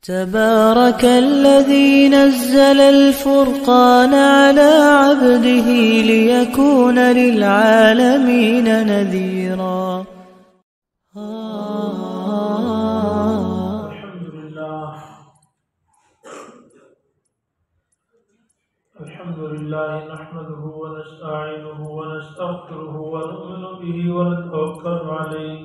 تبارك الذي نزل الفرقان على عبده ليكون للعالمين نذيرا. الحمد لله نحمده ونستعينه ونستغفره ونؤمن به ونتوكل عليه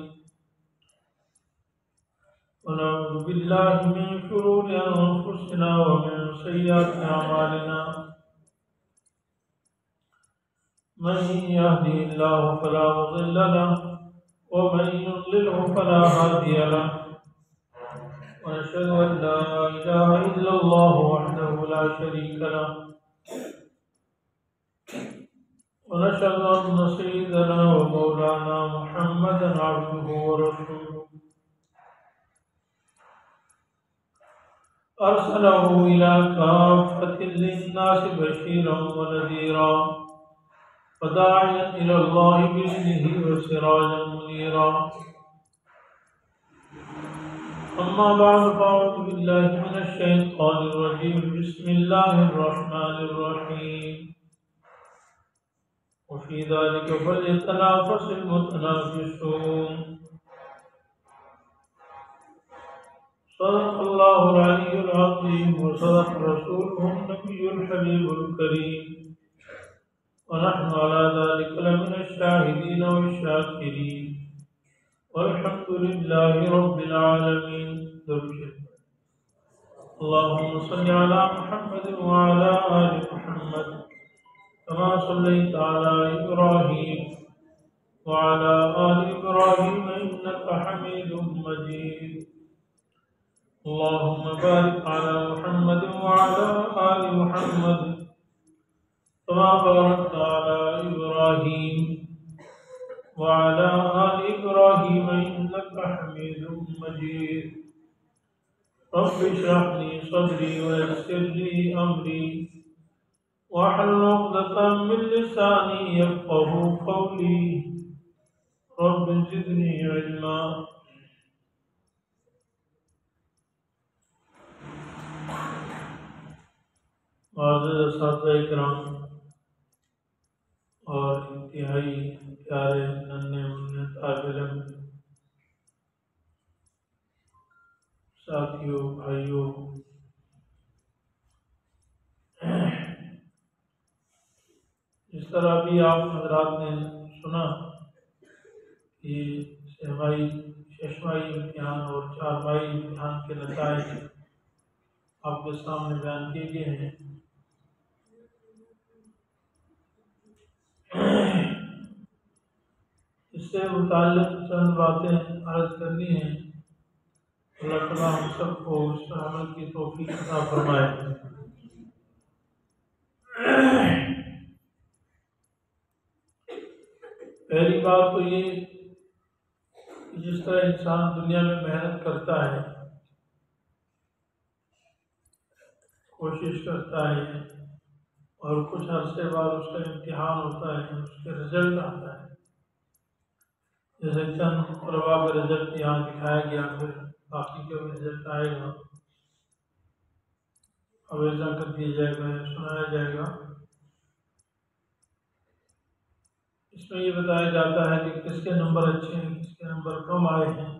ونعوذ بالله من شرور أنفسنا ومن سيئات أعمالنا من يهده الله فلا مضل له ومن يضلله فلا هادي له ونشهد أن لا إله إلا الله وحده لا شريك له ونشهد أن سيدنا ومولانا محمدا عبده ورسوله أرسله إلى كافة للناس بشيرا ونذيرا وداعيا إلى الله بإذنه وسراجا منيرا. أما بعد فأعوذ بالله من الشيطان الرجيم. بسم الله الرحمن الرحيم. وفي ذلك فليتنافس المتنافسون. صدق الله العلي العظيم وصدق رسوله النبي الحبيب الكريم ونحن على ذلك لمن الشاهدين والشاكرين والحمد لله رب العالمين. اللهم صل على محمد وعلى آل محمد كما صليت على إبراهيم وعلى آل إبراهيم إنك حميد مجيد. اللهم بارك على محمد وعلى آل محمد كما باركت على إبراهيم وعلى آل إبراهيم إنك حميد مجيد. رب اشرح لي صدري ويسر لي أمري واحلل عقدة من لساني يفقهوا قولي. رب زدني علما. معزز اساتذہ کرام اور انتہائی پیارے ننھے منھے طالب علم، ساتھیوں، بھائیوں، اس طرح بھی آپ حضرات نے سنا کہ ششمائی امتحان اور چارمائی امتحان کے نتائج آپ کے سامنے بیان کیے گئے ہیں۔ اس سے متعلق چند باتیں عرض کرنی ہیں۔ اللہ تعالیٰ ہم سب کو اس پر عمل کی توفیق عطا فرمائے۔ پہلی بات تو یہ کہ جس طرح انسان دنیا میں محنت کرتا ہے، کوشش کرتا ہے، اور کچھ عرصے بعد اس کا امتحان ہوتا ہے، اس کے رزلٹ آتا ہے۔ جیسے چند طلباء کا رزلٹ یہاں دکھایا گیا، پھر باقی کا بھی رزلٹ آئے گا، اویزہ کر دیا جائے گا یا سنایا جائے گا۔ اس میں یہ بتایا جاتا ہے کہ کس کے نمبر اچھے ہیں، کس کے نمبر کم آئے ہیں۔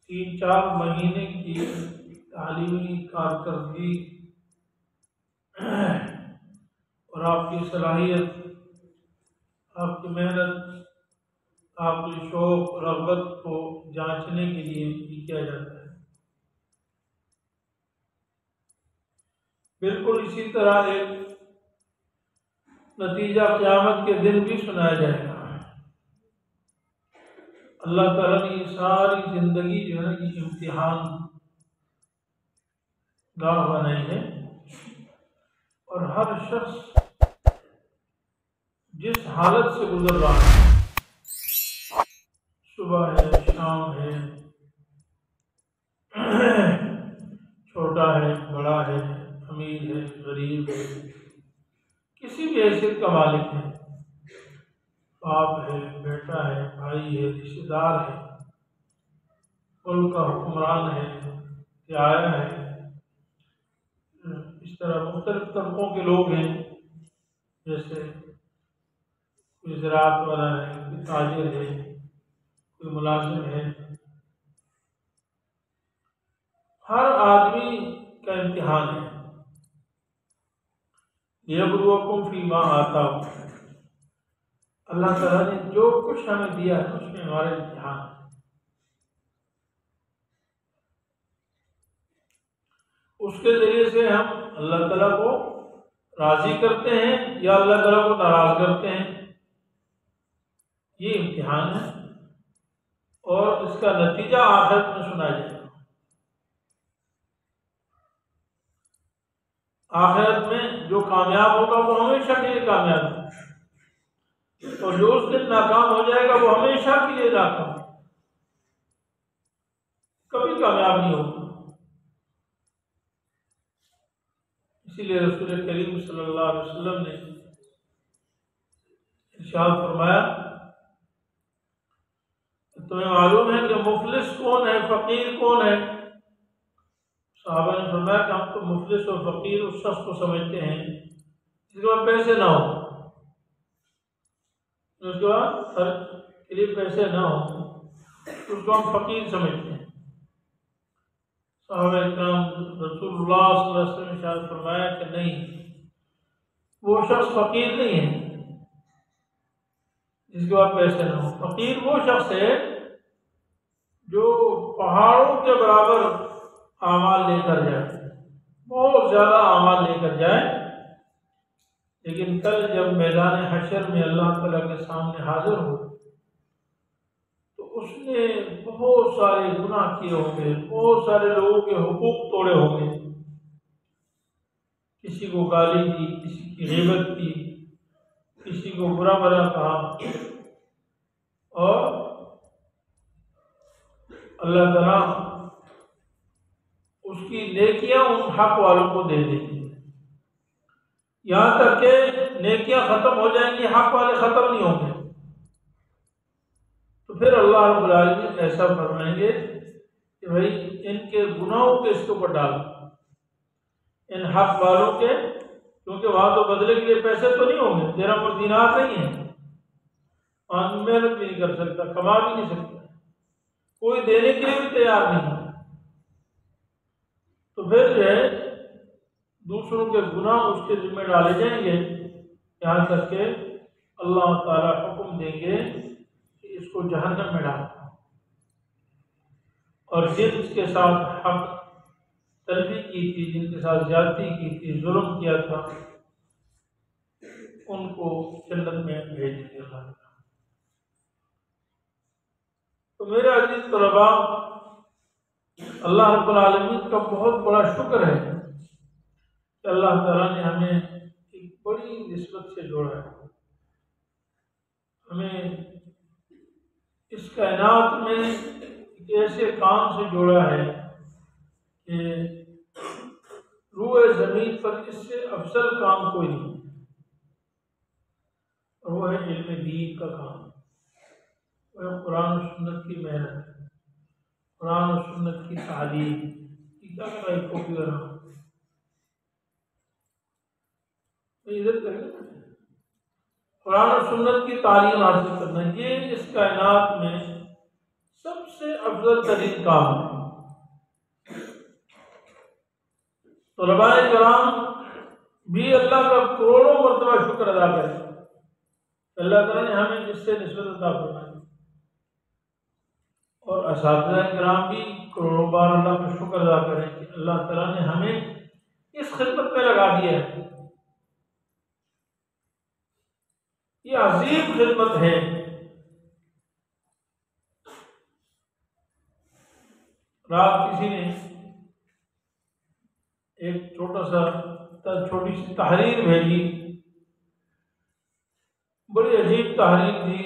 3-4 مہینے کی تعلیمی کارکردگی اور آپ کی صلاحیت، آپ کی محنت، آپ کی شوق رغبت کو جانچنے کے لیے یہ کیا جاتا ہے۔ بالکل اسی طرح ایک نتیجہ قیامت کے دن بھی سنایا جائے گا۔ اللہ تعالیٰ نے یہ ساری زندگی جو ہے یہ امتحان گاہ بنائی ہے، اور ہر شخص جس حالت سے گزر رہا ہے، صبح ہے، شام ہے، چھوٹا ہے، بڑا ہے، امیر ہے، غریب ہے، کسی بھی حیثیت کا مالک ہے، باپ ہے، بیٹا ہے، بھائی ہے، رشتہ دار ہے، ملک کا حکمران ہے کہ آیا ہے، اس طرح مختلف طبقوں کے لوگ ہیں، جیسے کوئی زراعت والا ہے، کوئی تاجر ہے، کوئی ملازم ہے، ہر آدمی کا امتحان ہے۔ لیبلوکم فیما آتاکم، اللہ تعالیٰ نے جو کچھ ہمیں دیا ہے اس میں ہمارا امتحان ہے۔ اس کے ذریعے سے ہم اللہ تعالیٰ کو راضی کرتے ہیں یا اللہ تعالیٰ کو ناراض کرتے ہیں، یہ امتحان ہے، اور اس کا نتیجہ آخرت میں سنا جائے گا۔ آخرت میں جو کامیاب ہوگا وہ ہمیشہ کے لیے کامیاب ہے، اور جو اس دن ناکام ہو جائے گا وہ ہمیشہ کے لیے ناکام، کبھی کامیاب نہیں ہوگا۔ اسی لیے رسول کریم صلی اللہ علیہ وسلم نے ارشاد فرمایا، تمہیں معلوم ہے کہ مفلس کون ہے، فقیر کون ہے؟ صحابہ نے فرمایا کہ ہم تو مفلس اور فقیر اس شخص کو سمجھتے ہیں جس کے بعد پیسے نہ ہو، اس کے بعد خرچ کے لیے پیسے نہ ہو، اس کو ہم فقیر سمجھتے ہیں۔ صحابہ اکرام رسول اللہ صلی اللہ علیہ وسلم نے ارشاد فرمایا کہ نہیں، وہ شخص فقیر نہیں ہے جس کے بعد پیسے نہ ہو۔ فقیر وہ شخص ہے جو پہاڑوں کے برابر اعمال لے کر جائے، بہت زیادہ اعمال لے کر جائے، لیکن کل جب میدان حشر میں اللہ تعالیٰ کے سامنے حاضر ہو تو اس نے بہت سارے گناہ کیے ہوں گے، بہت سارے لوگوں کے حقوق توڑے ہوں گے، کسی کو گالی دی، کسی کی غیبت کی، کسی کو برا بھلا کہا، اور اللہ تعالیٰ اس کی نیکیاں ان حق والوں کو دے دیں گے، یہاں تک کہ نیکیاں ختم ہو جائیں گی، حق والے ختم نہیں ہوں گے۔ تو پھر اللہ رب العالمین ایسا فرمائیں گے کہ بھائی ان کے گناہوں کے اس کے اوپر ڈالو، ان حق والوں کے، کیونکہ وہاں تو بدلے کے لیے پیسے تو نہیں ہوں گے، تیرا پر دینار نہیں ہے، وہاں محنت بھی نہیں کر سکتا، کما بھی نہیں سکتا، کوئی دینے کے لیے بھی تیار نہیں ہے۔ تو پھر جو ہے دوسروں کے گناہ اس کے ذمہ ڈالے جائیں گے، یہاں تک کہ اللہ تعالیٰ حکم دیں گے کہ اس کو جہنم میں ڈالو، اور جن کے ساتھ حق تلفی کی تھی، جن کے ساتھ زیادتی کی تھی، ظلم کیا تھا، ان کو جنت میں بھیج دیں گے اللہ تعالیٰ۔ تو میرے عزیز طلباء، اللہ رب العالمین کا بہت بڑا شکر ہے کہ اللہ تعالیٰ نے ہمیں ایک بڑی نسبت سے جوڑا ہے، ہمیں اس کائنات میں ایک ایسے کام سے جوڑا ہے کہ روئے زمین پر اس سے افضل کام کوئی نہیں، اور وہ ہے علم دین کا کام، وہ ہے قرآن و سنت کی محنت، قرآن و سنت کی تعلیم، کیا کر رہا کاپی کر رہا ادھر قرآن و سنت کی تعلیم حاصل کرنا، یہ اس کائنات میں سب سے افضل ترین کام ہے۔ طلباء کرام بھی اللہ کا کروڑوں مرتبہ شکر ادا کریں، اللہ تعالیٰ نے ہمیں اس سے نسبت عطا فرمائی، اور اساتذہ کرام بھی کروڑوں بار اللہ کا شکر ادا کریں کہ اللہ تعالیٰ نے ہمیں اس خدمت میں لگا دیا ہے۔ یہ عظیم خدمت ہے۔ رات کسی نے ایک چھوٹی سی تحریر بھیجی، بڑی عجیب تحریر تھی،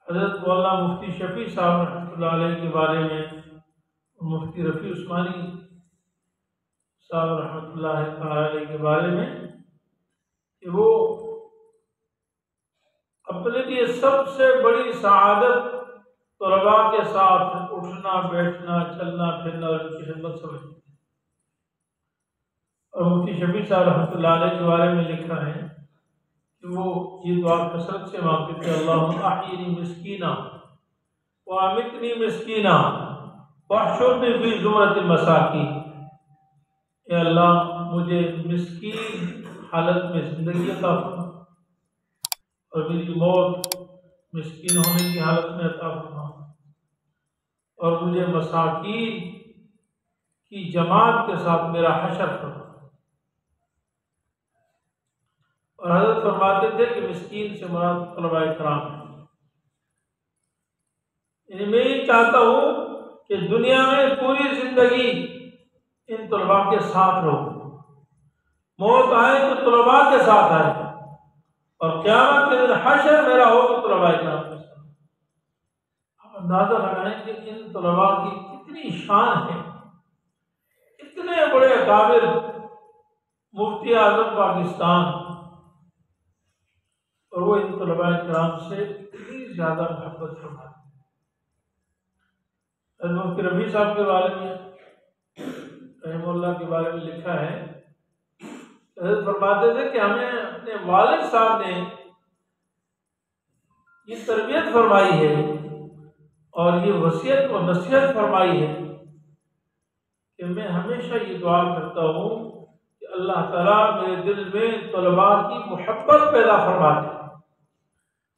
حضرت مولانا مفتی شفیع صاحب رحمۃ اللہ علیہ کے بارے میں، مفتی رفیع عثمانی صاحب رحمۃ اللہ علیہ کے بارے میں، کہ وہ اپنے لیے سب سے بڑی سعادت طلباء کے ساتھ اٹھنا بیٹھنا چلنا پھرنا اور ان کی خدمت سمجھتے ہیں۔ اور مفتی شفیع صاحب رحمۃ اللہ علیہ کے بارے میں لکھا ہے کہ وہ یہ دعا کثرت سے مانگتے تھے، اللہم احیینی مسکینا وامیتنی مسکینا واحشرنی فی زمرۃ المساکین، اے اللہ مجھے مسکین حالت میں زندگی عطا فرما اور میری موت مسکین ہونے کی حالت میں عطا فرما، اور مجھے مساکین کی جماعت کے ساتھ میرا حشر فرما۔ اور حضرت فرماتے تھے کہ مسکین سے مراد طلباء کرام ہیں، یعنی میں یہ چاہتا ہوں کہ دنیا میں پوری زندگی ان طلباء کے ساتھ رہو، موت آئے تو طلباء کے ساتھ آئے، اور قیامت کے دن حشر میرا ہو تو طلباء کرام کے ساتھ۔ آپ اندازہ لگائیں کہ ان طلباء کی کتنی شان ہے، اتنے بڑے اکابر مفتی اعظم پاکستان، اور وہ ان طلباء کرام سے اتنی زیادہ محبت فرماتے ہیں۔ مفتی رفیع صاحب کے بارے میں رحمہ اللہ کے بارے میں لکھا ہے، حضرت فرماتے تھے کہ ہمیں اپنے والد صاحب نے یہ تربیت فرمائی ہے اور یہ وصیت و نصیحت فرمائی ہے کہ میں ہمیشہ یہ دعا کرتا ہوں کہ اللہ تعالیٰ میرے دل میں طلباء کی محبت پیدا فرما دے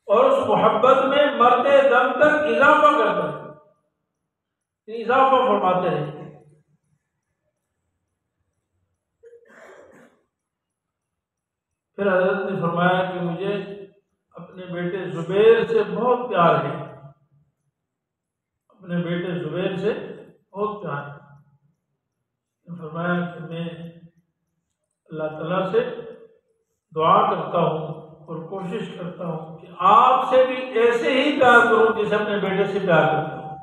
اور اس محبت میں مرتے دم تک اضافہ کرتا ہے، اضافہ فرماتے رہے۔ پھر حضرت نے فرمایا کہ مجھے اپنے بیٹے زبیر سے بہت پیار ہے، اپنے بیٹے زبیر سے بہت پیار ہے۔ فرمایا کہ میں اللہ تعالیٰ سے دعا کرتا ہوں اور کوشش کرتا ہوں کہ آپ سے بھی ایسے ہی پیار کروں جیسے اپنے بیٹے سے پیار کرتا ہوں،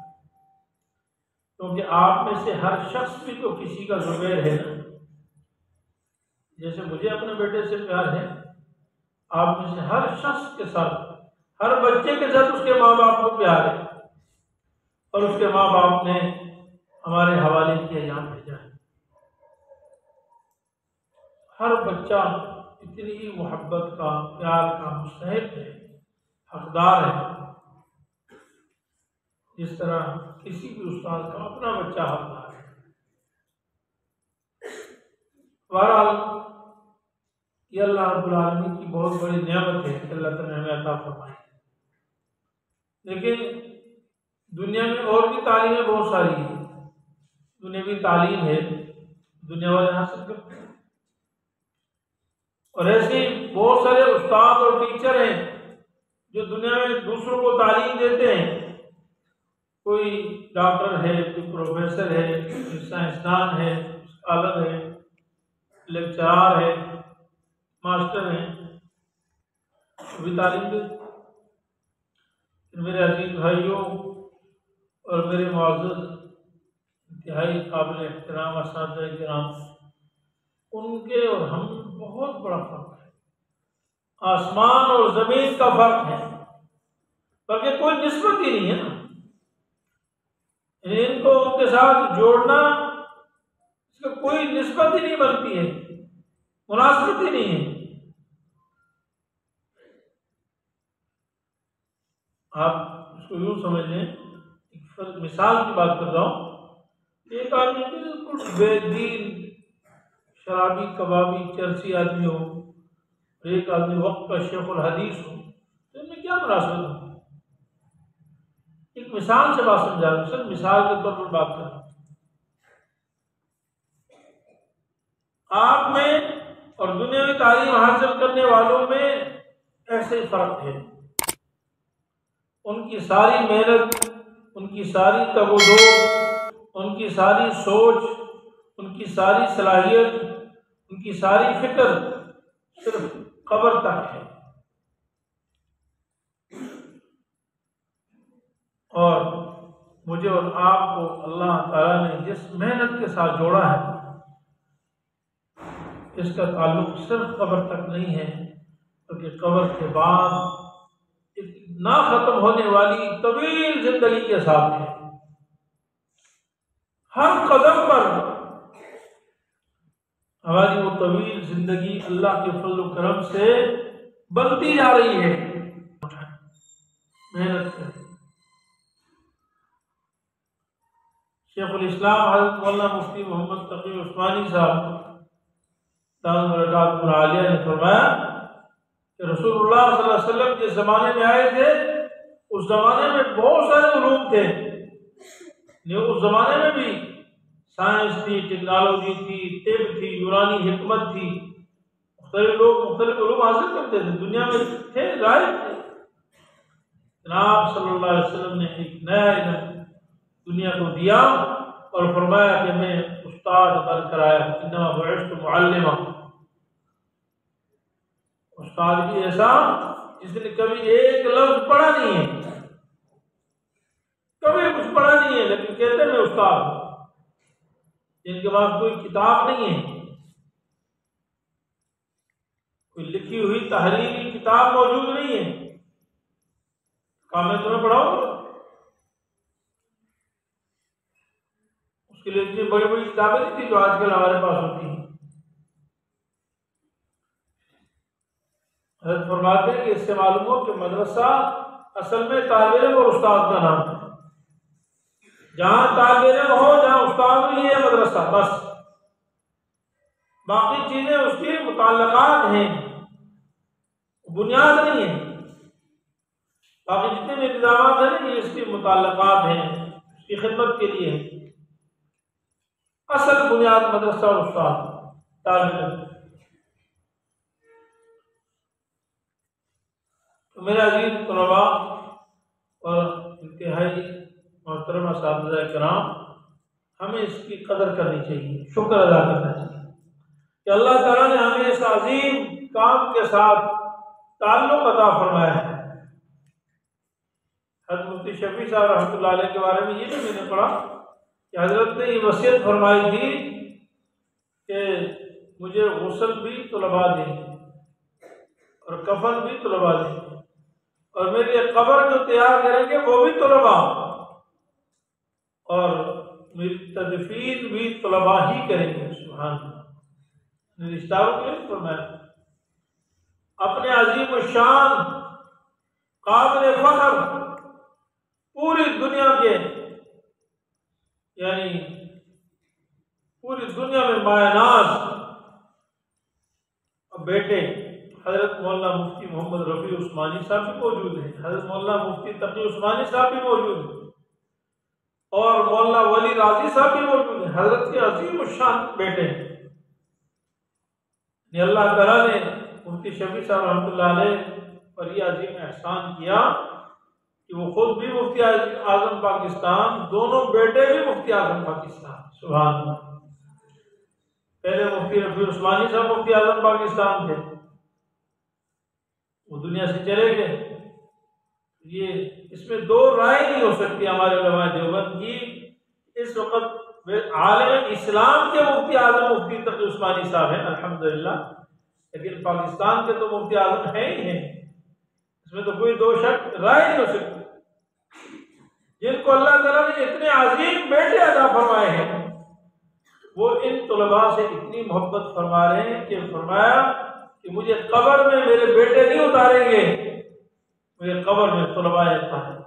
کیونکہ آپ میں سے ہر شخص بھی تو کسی کا زبیر ہے نا، جیسے مجھے اپنے بیٹے سے پیار ہے، آپ میں سے ہر شخص کے ساتھ، ہر بچے کے ساتھ اس کے ماں باپ کو پیار ہے، اور اس کے ماں باپ نے ہمارے حوالے کیا یہاں بھیجا ہے۔ ہر بچہ اتنی ہی محبت کا پیار کا مستحق ہے، حقدار ہے، جس طرح کسی بھی استاد کا اپنا بچہ حقدار ہے۔ بہرحال یہ اللہ رب العالمین کی بہت بڑی نعمت ہے کہ اللہ تعالیٰ نے ہمیں عطا فرمائی۔ لیکن دنیا میں اور بھی تعلیمیں بہت ساری ہیں، دنیاوی تعلیم ہے، دنیا والے حاصل کرتے ہیں، اور ایسے بہت سارے استاد اور ٹیچر ہیں جو دنیا میں دوسروں کو تعلیم دیتے ہیں، کوئی ڈاکٹر ہے، کوئی پروفیسر ہے، کوئی سائنسدان ہے، اسکالر ہے، لیکچرار ہے، ماسٹر ہیں، بھی تعلیم دیتے۔ میرے عزیز بھائیوں اور میرے معزز انتہائی قابل احترام اساتذہ کرام، ان کے اور ہم بہت بڑا فرق ہے، آسمان اور زمین کا فرق ہے، بلکہ کوئی نسبت ہی نہیں ہے نا، ان کو ان کے ساتھ جوڑنا اس کا کوئی نسبت ہی نہیں بنتی ہے، مناسبت ہی نہیں ہے۔ آپ اس کو یوں سمجھ لیں، ایک مثال کی بات کر رہا ہوں، ایک آدمی بالکل بے دین شرابی کبابی چرسی آدمی ہو اور ایک آدمی وقت کا شیخ الحدیث ہو، تو ان میں کیا مناسبت ہو؟ ایک مثال سے بات سمجھا رہا ہوں، صرف مثال کے طور پر بات کر رہا ہوں۔ آپ میں اور دنیا میں تعلیم حاصل کرنے والوں میں ایسے فرق ہے، ان کی ساری محنت، ان کی ساری تگ و دو، ان کی ساری سوچ، ان کی ساری صلاحیت، ان کی ساری فکر صرف قبر تک ہے، اور مجھے اور آپ کو اللہ تعالیٰ نے جس محنت کے ساتھ جوڑا ہے، اس کا تعلق صرف قبر تک نہیں ہے، بلکہ قبر کے بعد ایک نہ ختم ہونے والی طویل زندگی کے ساتھ ہے۔ ہر قدم پر ہماری وہ طویل زندگی اللہ کے فضل و کرم سے بنتی جا رہی ہے۔ محنت کریں۔ شیخ الاسلام حضرت مولانا مفتی محمد تقی عثمانی صاحب دامت برکاتہ العالیہ نے فرمایا کہ رسول اللہ صلی اللہ علیہ وسلم جس زمانے میں آئے تھے اس زمانے میں بہت سارے علوم تھے، اس زمانے میں بھی سائنس تھی، ٹیکنالوجی تھی، طب تھی، یونانی حکمت تھی، مختلف لوگ مختلف علوم حاصل کرتے تھے، دنیا میں تھے، ظاہر تھے۔ جناب صلی اللہ علیہ وسلم نے ایک نیا علم دنیا کو دیا اور فرمایا کہ میں استاد بن کر آیا ہوں، انما بعثت معلما۔ استاد بھی ایسا جس نے کبھی ایک لفظ پڑھا نہیں ہے، کبھی کچھ پڑھا نہیں ہے، لیکن کہتے ہیں میں استاد ہوں، جن کے پاس کوئی کتاب نہیں ہے، کوئی لکھی ہوئی تحریری کتاب موجود نہیں ہے، کہا میں تمہیں پڑھاؤں گا۔ اس کے لیے اتنی بڑی بڑی کتابیں نہیں تھی جو آج کل ہمارے پاس ہوتی ہیں۔ حضرت فرماتے ہیں کہ اس سے معلوم ہو کہ مدرسہ اصل میں طالب علم اور استاد کا نام ہے۔ جہاں طالب علم ہو، جہاں استاد ہو، یہ ہے مدرسہ، بس۔ باقی چیزیں اس کی متعلقات ہیں، بنیاد نہیں ہے۔ باقی جتنے بھی انتظامات ہیں یہ اس کی متعلقات ہیں، اس کی خدمت کے لیے۔ اصل بنیاد مدرسہ اور استاد، طالب علم۔ تو میرے عزیز طلباء اور انتہائی محترم اساتذہ کرام، ہمیں اس کی قدر کرنی چاہیے، شکر ادا کرنا چاہیے کہ اللہ تعالیٰ نے ہمیں اس عظیم کام کے ساتھ تعلق عطا فرمایا ہے۔ حضرت مفتی شفیع صاحب رحمۃ اللہ علیہ کے بارے میں یہ بھی میں نے پڑھا کہ حضرت نے یہ وصیت فرمائی تھی کہ مجھے غسل بھی طلباء دیں اور کفن بھی طلباء دیں، اور میری قبر جو تیار کریں گے وہ بھی طلباء، اور میری تدفین بھی طلباء ہی کریں گے۔ سبحان اللہ، رشتہاروں کے لیے فرمایا اپنے عظیم الشان قابل فخر پوری دنیا کے، یعنی پوری دنیا میں مایہ ناز بیٹے حضرت مولانا مفتی محمد رفیع عثمانی صاحب بھی موجود ہیں، حضرت مولانا مفتی تقی عثمانی صاحب بھی موجود ہیں، اور مولانا ولی راضی صاحب بھی موجود ہیں، حضرت کے عظیم الشان بیٹے ہیں۔ اللہ تعالیٰ نے مفتی شفیع صاحب رحمۃ اللہ علیہ پر یہ عظیم احسان کیا کہ وہ خود بھی مفتی اعظم پاکستان، دونوں بیٹے بھی مفتی اعظم پاکستان۔ سبحان اللہ، پہلے مفتی رفیع عثمانی صاحب مفتی اعظم پاکستان تھے، وہ دنیا سے چلے گئے۔ یہ اس میں دو رائے نہیں ہو سکتی ہمارے علماء دیوبند کی، اس وقت عالم اسلام کے مفتی اعظم مفتی تقی عثمانی صاحب ہیں الحمدللہ، لیکن پاکستان کے تو مفتی اعظم ہیں ہی ہیں، اس میں تو کوئی دو شک رائے نہیں ہو سکتی۔ جن کو اللہ تعالیٰ نے اتنے عظیم بیٹے عطا فرمائے ہیں، وہ ان طلباء سے اتنی محبت فرما رہے ہیں کہ فرمایا کہ مجھے قبر میں میرے بیٹے نہیں اتاریں گے، مجھے قبر میں طلباء اتاریں۔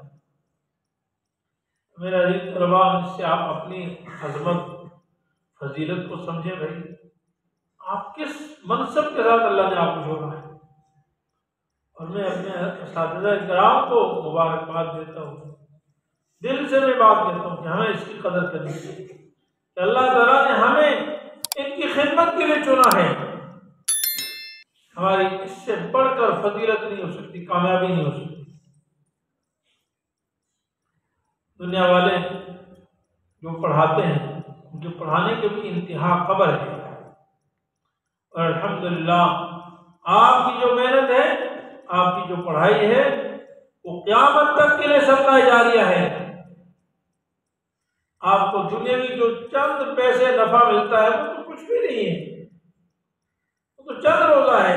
میرا عزیز طلباء، اس سے آپ اپنی عظمت فضیلت کو سمجھیں بھائی، آپ کس منصب کے ساتھ اللہ نے آپ کو جوڑا ہے، اور میں اپنے اساتذہ کرام کو مبارکباد دیتا ہوں، دل سے میں بات کرتا ہوں کہ ہمیں اس کی قدر کرنی چاہیے کہ اللہ تعالیٰ نے ہمیں ان کی خدمت کے لیے چنا ہے۔ ہماری اس سے بڑھ کر فضیلت نہیں ہو سکتی، کامیابی نہیں ہو سکتی۔ دنیا والے جو پڑھاتے ہیں ان کے پڑھانے کے بھی انتہا قبر ہے، اور الحمدللہ آپ کی جو محنت ہے، آپ کی جو پڑھائی ہے، وہ قیامت تک کے لیے صدقہ جاریہ ہے۔ آپ کو دنیاوی جو چند پیسے نفع ملتا ہے وہ تو کچھ بھی نہیں ہے، وہ تو چند روزہ ہے۔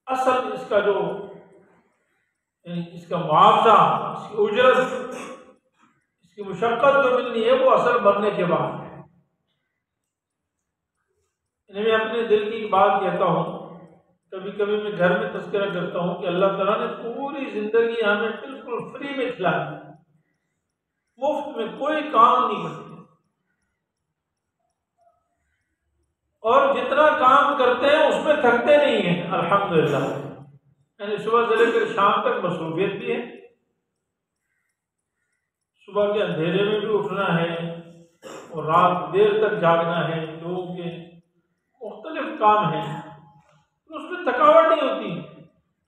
اصل اس کا جو یعنی اس کا معاوضہ، اس کی اجرت، اس کی مشقت جو ملنی ہے وہ اثر بھرنے کے بعد ہے۔ میں اپنے دل کی ایک بات کہتا ہوں، کبھی کبھی میں گھر میں تذکرہ کرتا ہوں کہ اللہ تعالیٰ نے پوری زندگی ہمیں بالکل فری میں کھلا دی، مفت میں، کوئی کام نہیں کرتے، اور جتنا کام کرتے ہیں اس میں تھکتے نہیں ہیں الحمدللہ۔ یعنی صبح سے لے کر شام تک مصروفیت بھی ہے، صبح کے اندھیرے میں بھی اٹھنا ہے اور رات دیر تک جاگنا ہے، لوگوں کے مختلف کام ہیں، اس میں تھکاوٹ نہیں ہوتی،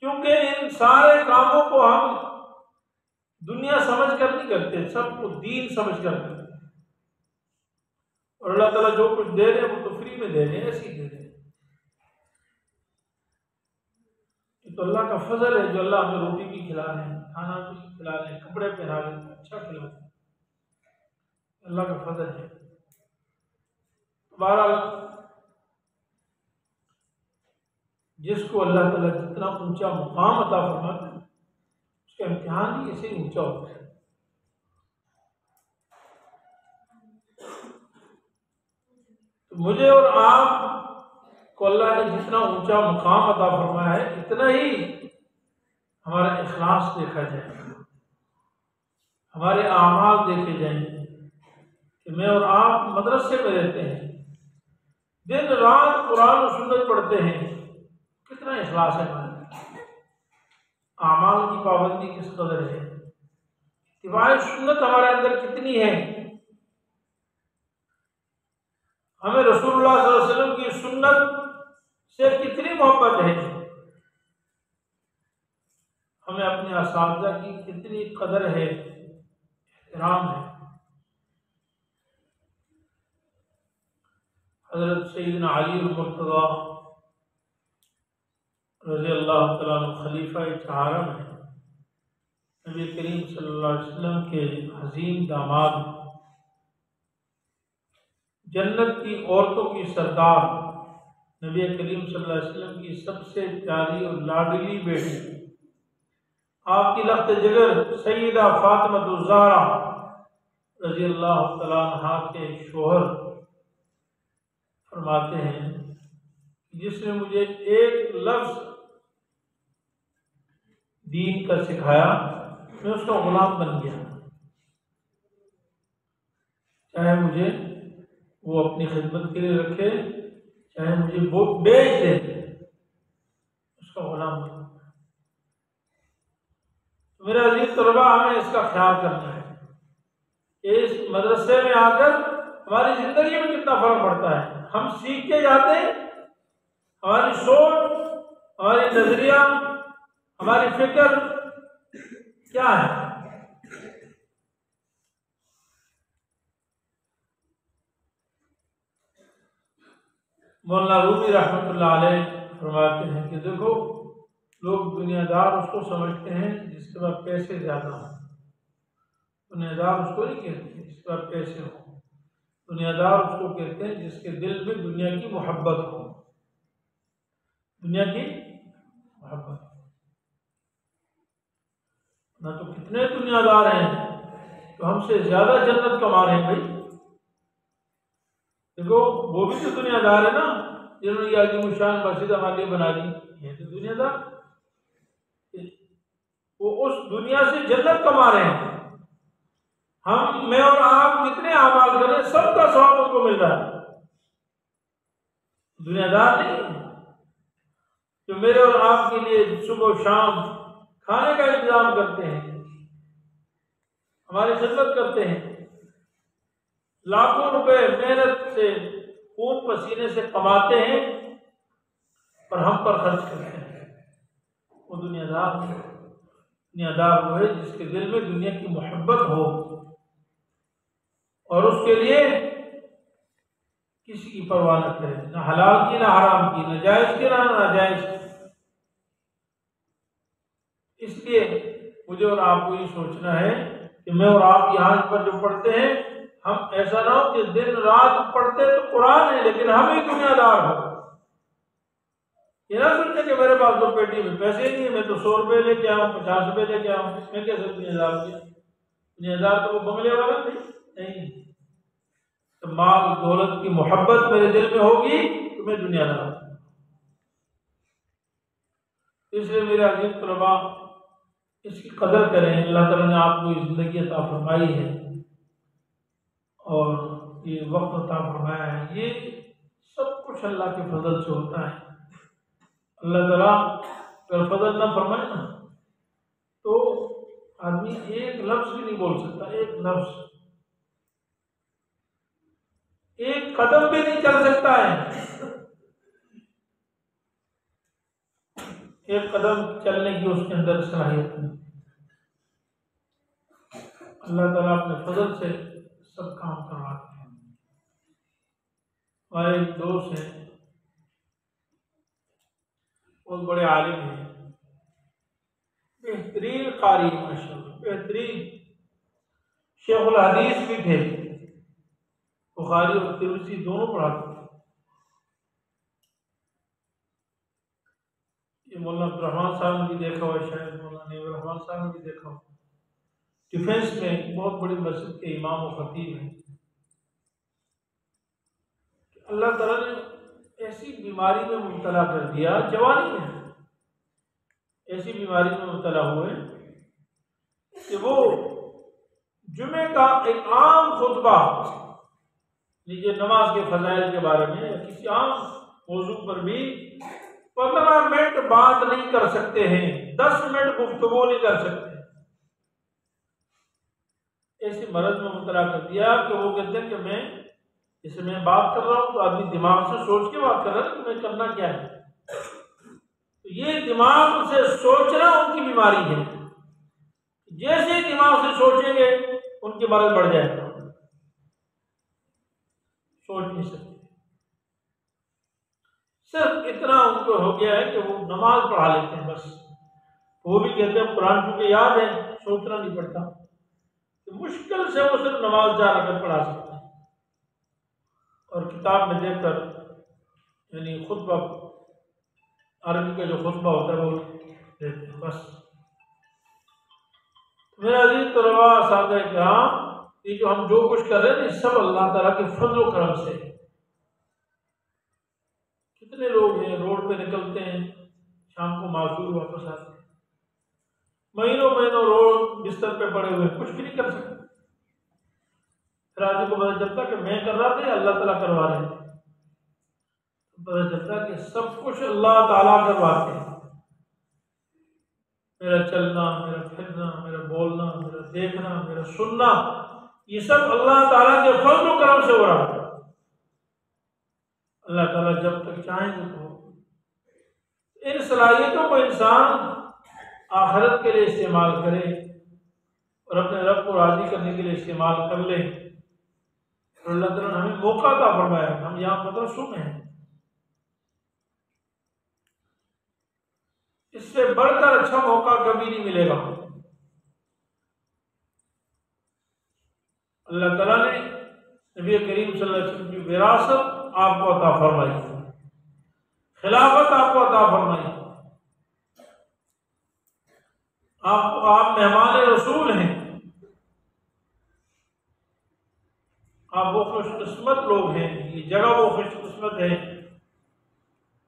کیونکہ ان سارے کاموں کو ہم دنیا سمجھ کر نہیں کرتے، سب کو دین سمجھ کر کرتے ہیں، اور اللہ تعالیٰ جو کچھ دے رہے ہیں وہ تو فری میں دے رہے ہیں، ایسے ہی دے رہے ہیں۔ یہ تو اللہ کا فضل ہے جو اللہ ہمیں روٹی بھی کھلا رہے ہیں، کھانا بھی کھلا رہے ہیں، کپڑے پہنا رہے ہیں، اچھا کھلا رہے ہیں، اللہ کا فضل ہے۔ بہرحال جس کو اللہ تعالیٰ جتنا اونچا مقام عطا فرماتا ہے اس کا امتحان بھی ایسے ہی اونچا ہوتا ہے۔ تو مجھے اور آپ کو اللہ نے جتنا اونچا مقام عطا فرمایا ہے، اتنا ہی ہمارا اخلاص دیکھا جائے گا، ہمارے اعمال دیکھے جائیں گے کہ میں اور آپ مدرسے میں رہتے ہیں، دن رات قرآن و سنت پڑھتے ہیں، کتنا اخلاص ہے ہمارے، اعمال کی پابندی کس قدر ہے، اتباع سنت ہمارے اندر کتنی ہے، ہمیں رسول اللہ صلی اللہ علیہ وسلم کی سنت سے کتنی محبت ہے، ہمیں اپنے اساتذہ کی کتنی قدر ہے، احترام ہے۔ حضرت سیدنا علی المرتضیٰ رضی اللہ تعالیٰ عنہ خلیفہ چہارم ہیں، نبی کریم صلی اللہ علیہ وسلم کے عظیم داماد، جنت کی عورتوں کی سردار، نبی کریم صلی اللہ علیہ وسلم کی سب سے پیاری اور لاڈلی بیٹی، آپ کی لخت جگر سیدہ فاطمہ الزہرا رضی اللہ تعالیٰ عنہ کے شوہر فرماتے ہیں جس نے مجھے ایک لفظ دین کا سکھایا میں اس کا غلام بن گیا، چاہے مجھے وہ اپنی خدمت کے لیے رکھے، چاہے مجھے وہ بیچ دے، اس کا غلام بن گیا۔ میرے عزیز طلباء، ہمیں اس کا خیال کرنا ہے کہ اس مدرسے میں آ کر ہماری زندگی میں کتنا فرق پڑتا ہے، ہم سیکھ کے جاتے ہیں، ہماری سوچ، ہماری نظریہ، ہماری فکر کیا ہے۔ مولانا رومی رحمۃ اللہ علیہ فرماتے ہیں کہ دیکھو، لوگ دنیا دار اس کو سمجھتے ہیں جس کے پاس پیسے زیادہ ہوں، دنیا دار اس کو نہیں کہتے جس کے پاس پیسے ہوں، دنیا دار اس کو کہتے ہیں جس کے دل میں دنیا کی محبت ہو، دنیا کی محبت۔ نہ تو کتنے دنیا دار ہیں تو ہم سے زیادہ جنت کما رہے ہیں بھائی، دیکھو وہ بھی تو دنیا دار ہے نا، جنہوں نے یہ عظیم الشان مسجد ہمارے لیے بنا دی، یہ تو دنیا دار، وہ اس دنیا سے جنت کما رہے ہیں۔ ہم، میں اور آپ جتنے اعمال کریں سب کا ثواب ان کو مل رہا ہے، دنیا دار نہیں جو میرے اور آپ کے لیے صبح و شام کھانے کا انتظام کرتے ہیں، ہماری خدمت کرتے ہیں، لاکھوں روپے محنت سے خون پسینے سے کماتے ہیں اور ہم پر خرچ کرتے ہیں، وہ دنیا دار نہیں۔ دنیا دار وہ ہے جس کے دل میں دنیا کی محبت ہو اور اس کے لیے کسی کی پرواہ نہ کرے، نہ حلال کی نہ حرام کی، نہ جائز کی نہ ناجائز کی۔ اس لیے مجھے اور آپ کو یہ سوچنا ہے کہ میں اور آپ یہاں پر جو پڑھتے ہیں، ہم ایسا نہ ہو کہ دن رات پڑھتے تو قرآن ہے لیکن ہم ہی دنیا دار ہو، یہ نہ سوچیں کہ میرے پاس تو پیٹی میں پیسے نہیں ہے، میں تو 100 روپے لے کے آؤں، 50 روپے لے کے آؤں، میں کیسے 3,000 دیا؟ 3,000 تو وہ بنگلے والا نہیں۔ تو مال دولت کی محبت میرے دل میں ہوگی تو میں دنیا دار۔ اس لیے میرے عزیز طلباء اس کی قدر کریں۔ اللہ تعالیٰ نے آپ کو زندگی عطا فرمائی ہے اور یہ وقت عطا فرمایا ہے، یہ سب کچھ اللہ کے فضل سے ہوتا ہے۔ اللہ تعالیٰ اگر فضل نہ فرمائے نا تو آدمی ایک لفظ بھی نہیں بول سکتا، ایک لفظ، ایک قدم بھی نہیں چل سکتا ہے۔ ایک قدم چلنے کی اس کے اندر صلاحیت نہیں۔ اللہ تعالیٰ اپنے فضل سے سب کام کرواتے ہیں۔ ہمارے ایک دوست ہیں، بہت بڑے عالم ہیں، بہترین قاری ماشاءاللہ، بہترین شیخ الحدیث بھی تھے، بخاری اور ترمذی دونوں پڑھاتے تھے۔ یہ مولانا عبدالرحمان صاحب نے بھی دیکھا ہوا، شاید مولانا نیب الرحمان صاحب نے بھی دیکھا ہوا، ڈیفینس میں بہت بڑی مسجد کے امام و خطیب ہیں۔ اللہ تعالیٰ نے ایسی بیماری میں مبتلا کر دیا، جوانی میں ایسی بیماری میں مبتلا ہوئے کہ وہ جمعے کا ایک عام خطبہ لیجیے نماز کے فضائل کے بارے میں یا کسی عام موضوع پر بھی 15 منٹ بات نہیں کر سکتے ہیں، 10 منٹ گفتگو نہیں کر سکتے۔ ایسی مرض میں مبتلا کر دیا کہ وہ کہتے ہیں کہ میں جیسے میں بات کر رہا ہوں تو آدمی دماغ سے سوچ کے بات کر رہا ہے کہ میں کرنا کیا ہے۔ تو یہ دماغ سے سوچنا ان کی بیماری ہے، جیسے ہی دماغ سے سوچیں گے ان کی مرض بڑھ جائے گا، سوچ نہیں سکتے۔ صرف اتنا ان کو ہو گیا ہے کہ وہ نماز پڑھا لیتے ہیں بس، وہ بھی کہتے ہیں قرآن چونکہ یاد ہے سوچنا نہیں پڑتا، مشکل سے وہ صرف نماز 4 رکعت پڑھا سکتے ہیں اور کتاب میں دیکھ کر یعنی خطبہ عربی کا جو خطبہ ہوتا ہے وہ دیتے ہیں بس۔ میرا عزیز طلباء اساتذہ کرام، یہ جو ہم جو کچھ کر رہے ہیں سب اللہ تعالیٰ کے فضل و کرم سے۔ کتنے لوگ ہیں روڈ پہ نکلتے ہیں شام کو معذور واپس آتے ہیں، مہینوں مہینوں روڈ بستر پہ پڑے ہوئے کچھ بھی نہیں کر سکتے، پھر آدمی کو پتہ چلتا کہ میں کر رہا تھا اللہ تعالیٰ کروا رہے تھے، پتہ چلتا کہ سب کچھ اللہ تعالیٰ کرواتے ہیں۔ میرا چلنا، میرا پھرنا، میرا بولنا، میرا دیکھنا، میرا سننا، یہ سب اللہ تعالیٰ کے فضل و کرم سے ہو رہا ہے۔ اللہ تعالیٰ جب تک چاہیں گے تو ان صلاحیتوں کو انسان آخرت کے لیے استعمال کرے اور اپنے رب کو راضی کرنے کے لیے استعمال کر لے، اور اللہ تعالیٰ نے ہمیں موقع عطا فرمایا ہے، ہم یہاں مدرسوں میں ہیں، اس سے بڑھ کر اچھا موقع کبھی نہیں ملے گا۔ اللہ تعالیٰ نے نبی کریم صلی اللہ علیہ وسلم کی وراثت آپ کو عطا فرمائی، خلافت آپ کو عطا فرمائی، آپ مہمان رسول ہیں، آپ وہ خوش قسمت لوگ ہیں، یہ جگہ وہ خوش قسمت ہے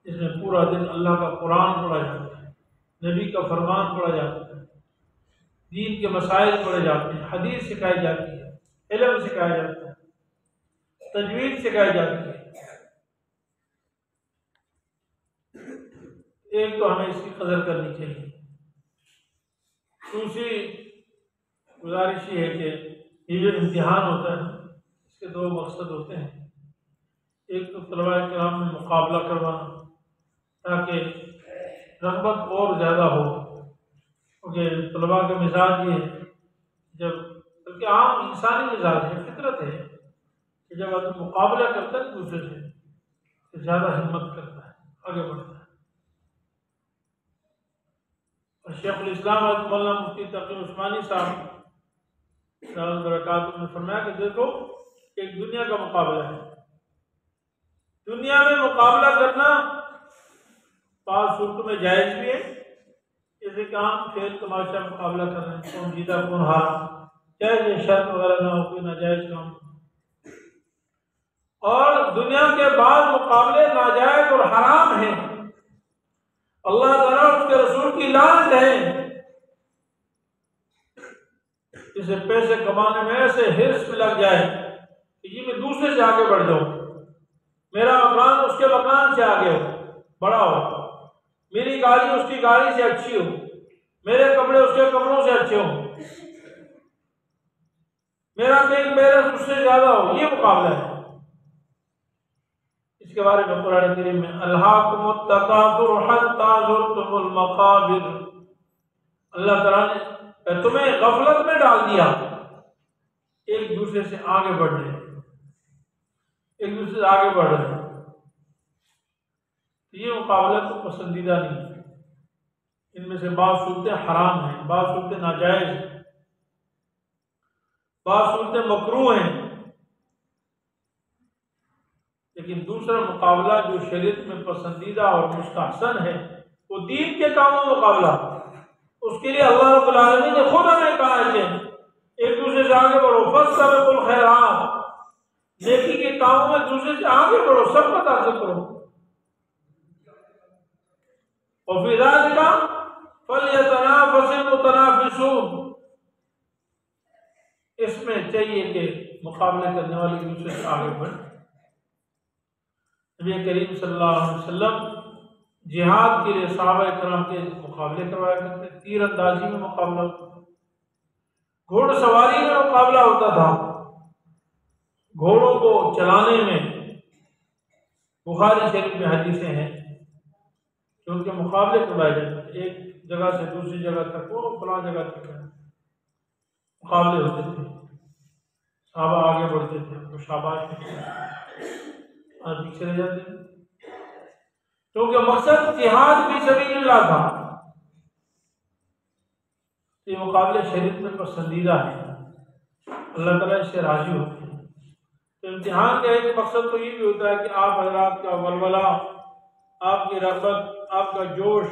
جس میں پورا دن اللہ کا قرآن پڑھا جاتا ہے، نبی کا فرمان پڑھا جاتا ہے، دین کے مسائل پڑھے جاتے ہیں، حدیث سکھائی جاتی ہے، علم سکھایا جاتا ہے، تجوید سکھائی جاتی ہے۔ ایک تو ہمیں اس کی قدر کرنی چاہیے۔ دوسری گزارش یہ ہے کہ یہ جو امتحان ہوتا ہے اس کے 2 مقصد ہوتے ہیں، ایک تو طلباء کرام میں مقابلہ کروانا تاکہ رغبت اور زیادہ ہو، کیونکہ طلباء کا مزاج یہ ہے جب بلکہ عام انسانی مزاج ہے، فطرت ہے کہ جب آدمی مقابلہ کرتا ہے دوسرے سے تو زیادہ ہمت کرتا ہے، آگے بڑھتا ہے۔ اور شیخ الاسلام مولانا مفتی تقی عثمانی صاحب دامت برکاتہ نے فرمایا کہ دیکھو ایک دنیا کا مقابلہ ہے، دنیا میں مقابلہ کرنا بعض صورتوں میں جائز بھی ہے، جیسے کہ ہم کھیل تماشا مقابلہ کر رہے ہیں، کون جیتا کون ہارا، چاہے یہ شرط وغیرہ نہ ہو، کوئی ناجائز کام۔ اور دنیا کے بعض مقابلے ناجائز اور حرام ہیں، اللہ تعالیٰ اس کے رسول کی لعنت ہے۔ اسے پیسے کمانے میں ایسے حرص میں لگ جائے کہ یہ میں دوسرے سے آگے بڑھ جاؤں، میرا مکان اس کے مکان سے آگے ہو، بڑا ہو، میری گاڑی اس کی گاڑی سے اچھی ہو، میرے کپڑے اس کے کپڑوں سے اچھے ہوں، میرا بینک بیلنس اس سے زیادہ ہو، یہ مقابلہ ہے۔ اس کے بارے میں قرآن کریم میں الہاکم التکاثر حتی زرتم المقابر، اللہ تعالیٰ نے تمہیں غفلت میں ڈال دیا، ایک دوسرے سے آگے بڑھ رہے ہیں، ایک دوسرے سے آگے بڑھ رہے ہیں۔ یہ مقابلہ تو پسندیدہ نہیں ہے، ان میں سے بعض صورتیں حرام ہیں، بعض صورتیں ناجائز ہیں، بعض صورتیں مکروہ ہیں، لیکن دوسرا مقابلہ جو شریعت میں پسندیدہ اور مستحسن ہے وہ دین کے کاموں میں مقابلہ، اس کے لیے اللہ رب العالمین نے خود ہمیں کہا ہے کہ ایک دوسرے سے آگے بڑھو، فاستبقوا الخیرات، نیکی کے کاموں میں دوسرے سے آگے بڑھو، سبقت حاصل کرو۔ وفی ذلک فلیتنافس المتنافسون، اس میں چاہیے کہ مقابلے کرنے والے دوسرے سے آگے بڑھیں۔ نبی کریم صلی اللہ علیہ وسلم جہاد کے لیے صحابہ کرام کے مقابلے کروایا کرتے، تیر اندازی میں مقابلہ ہوتا تھا، گھوڑ سواری میں مقابلہ ہوتا تھا، گھوڑوں کو چلانے میں بخاری شریف میں حدیثیں ہیں کہ ان کے مقابلے کروائے جاتے تھے، ایک جگہ سے دوسری جگہ تک، وہ فلاں جگہ تک مقابلے ہوتے تھے، صحابہ آگے بڑھتے تھے، وہ شاباش اور پیچھے رہ جاتے تھے، کیونکہ مقصد جہاد فی سبیل اللہ تھا۔ یہ مقابلے شریعت میں پسندیدہ ہیں، اللہ تعالیٰ اس سے راضی ہوتے ہیں۔ تو امتحان کا ایک مقصد تو یہ بھی ہوتا ہے کہ آپ حضرات کا ولولہ، آپ کی رغبت، آپ کا جوش،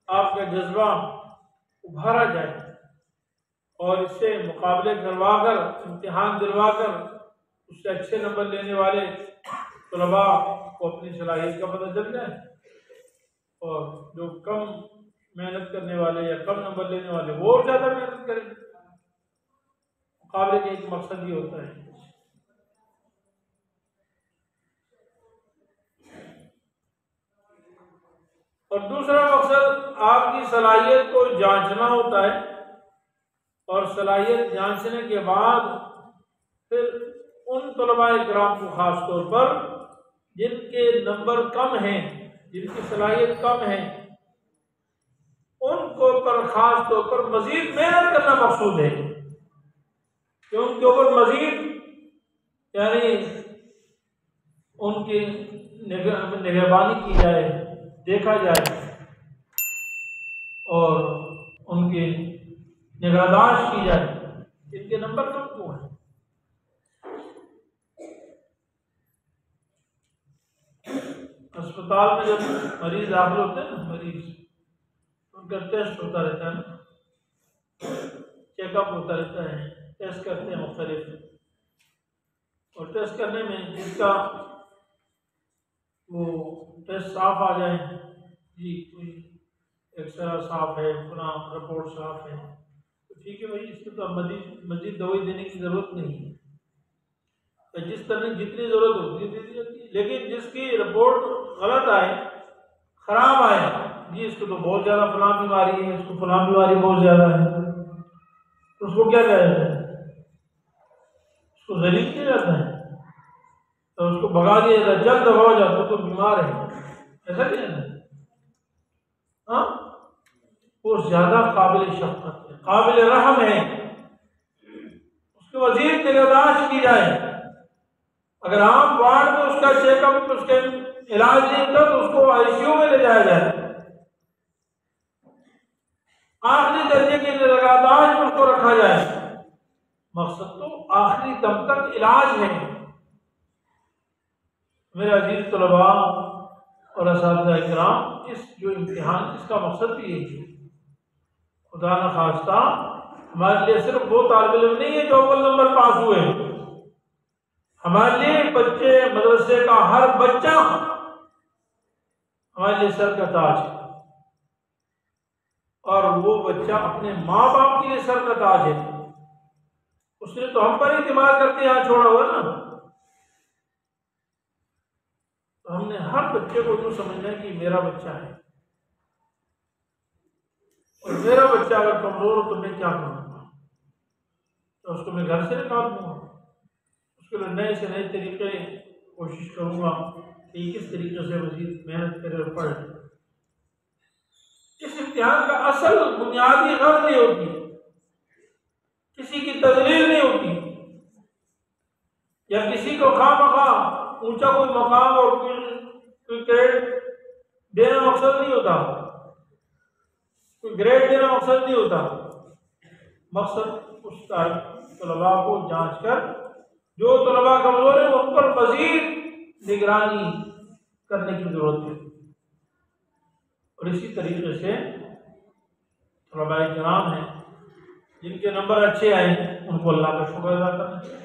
آپ کا جذبہ ابھارا جائے، اور اس سے مقابلے کروا کر، امتحان دلوا کر اس سے اچھے نمبر لینے والے طلباء کو اپنی صلاحیت کا پتہ چل جائے، اور جو کم محنت کرنے والے یا کم نمبر لینے والے وہ اور زیادہ محنت کریں۔ مقابلے کا ایک مقصد یہ ہوتا ہے۔ اور دوسرا مقصد آپ کی صلاحیت کو جانچنا ہوتا ہے، اور صلاحیت جانچنے کے بعد پھر ان طلباء کرام کو خاص طور پر جن کے نمبر کم ہیں، جن کی صلاحیت کم ہے، ان کو پر خاص طور پر مزید محنت کرنا مقصود ہے کہ ان کے اوپر مزید یعنی ان کی نگہبانی کی جائے، دیکھا جائے، اور ان کی نگہداشت کی جائے، ان کے نمبر کم کیوں ہیں۔ اسپتال میں جب مریض داخل ہوتے ہیں نا، مریض ان کا ٹیسٹ ہوتا رہتا ہے نا، چیک اپ ہوتا رہتا ہے، ٹیسٹ کرتے ہیں مختلف، اور ٹیسٹ کرنے میں جس کا وہ ٹیسٹ صاف آ جائے، جی کوئی ایکسرا صاف ہے، پورا رپورٹ صاف ہے، تو ٹھیک ہے بھائی، اس کو تو مزید دوائی دینے کی ضرورت نہیں ہے، جس طرح جتنی ضرورت ہوتی ہے دے دی جاتی ہے۔ لیکن جس کی رپورٹ غلط آئے، خراب آئے، جی اس کو تو بہت زیادہ فلاں بیماری ہے، اس کو فلاں بیماری بہت زیادہ ہے، تو اس کو کیا کہا جاتا ہے؟ اس کو ذلیل کیا جاتا ہے، تو اس کو بھگا دیا جاتا ہے، جلد دبا ہو جاتا تو بیمار ہے، ایسا کیا ہے؟ ہاں، وہ زیادہ قابل شفقت ہے، قابل رحم ہے، اس کو مزید نگہداشت کی جائے۔ اگر عام وارڈ میں اس کا چیک اپ، اس کے علاج نہیں ہوتا تو اس کو آئی سی یو میں لے جایا جائے، آخری درجے کی نگہداشت میں اس کو رکھا جائے۔ مقصد تو آخری دم تک علاج ہے۔ میرے عزیز طلباء اور اساتذہ کرام، اس جو امتحان اس کا مقصد بھی یہی ہے. خدا نہ خواستہ ہمارے لیے صرف وہ طالب علم نہیں ہے جو اول نمبر پاس ہوئے ہیں. ہمارے لیے بچے مدرسے کا ہر بچہ ہمارے لیے سر کا تاج ہے، اور وہ بچہ اپنے ماں باپ کے لیے سر کا تاج ہے. اس نے تو ہم پر اعتماد کرتے یہاں چھوڑا ہوا نا. تو ہم نے ہر بچے کو یوں سمجھنا ہے کہ میرا بچہ ہے، اور میرا بچہ اگر کمزور ہو تو میں کیا کروں گا؟ تو اس کو میں گھر سے نکال دوں گا. اس کے لیے نئے سے نئے طریقے کوشش کروں گا کہ کس طریقے سے مزید محنت کرے اور پڑھے. اس امتحان کا اصل بنیادی غرض نہیں ہوتی، کسی کی تذلیل نہیں ہوتی، یا کسی کو خواہ مخواہ اونچا کوئی مقام اور کوئی کریڈ دینا مقصد نہیں ہوتا، کوئی گریڈ دینا مقصد نہیں ہوتا. مقصد اس طلباء کو جانچ کر جو طلباء کمزور ہیں ان پر مزید نگرانی کرنے کی ضرورت ہے. اور اسی طریقے سے طلباء کرام ہیں جن کے نمبر اچھے آئے ہیں ان کو اللہ کا شکر ادا کرنا چاہیے.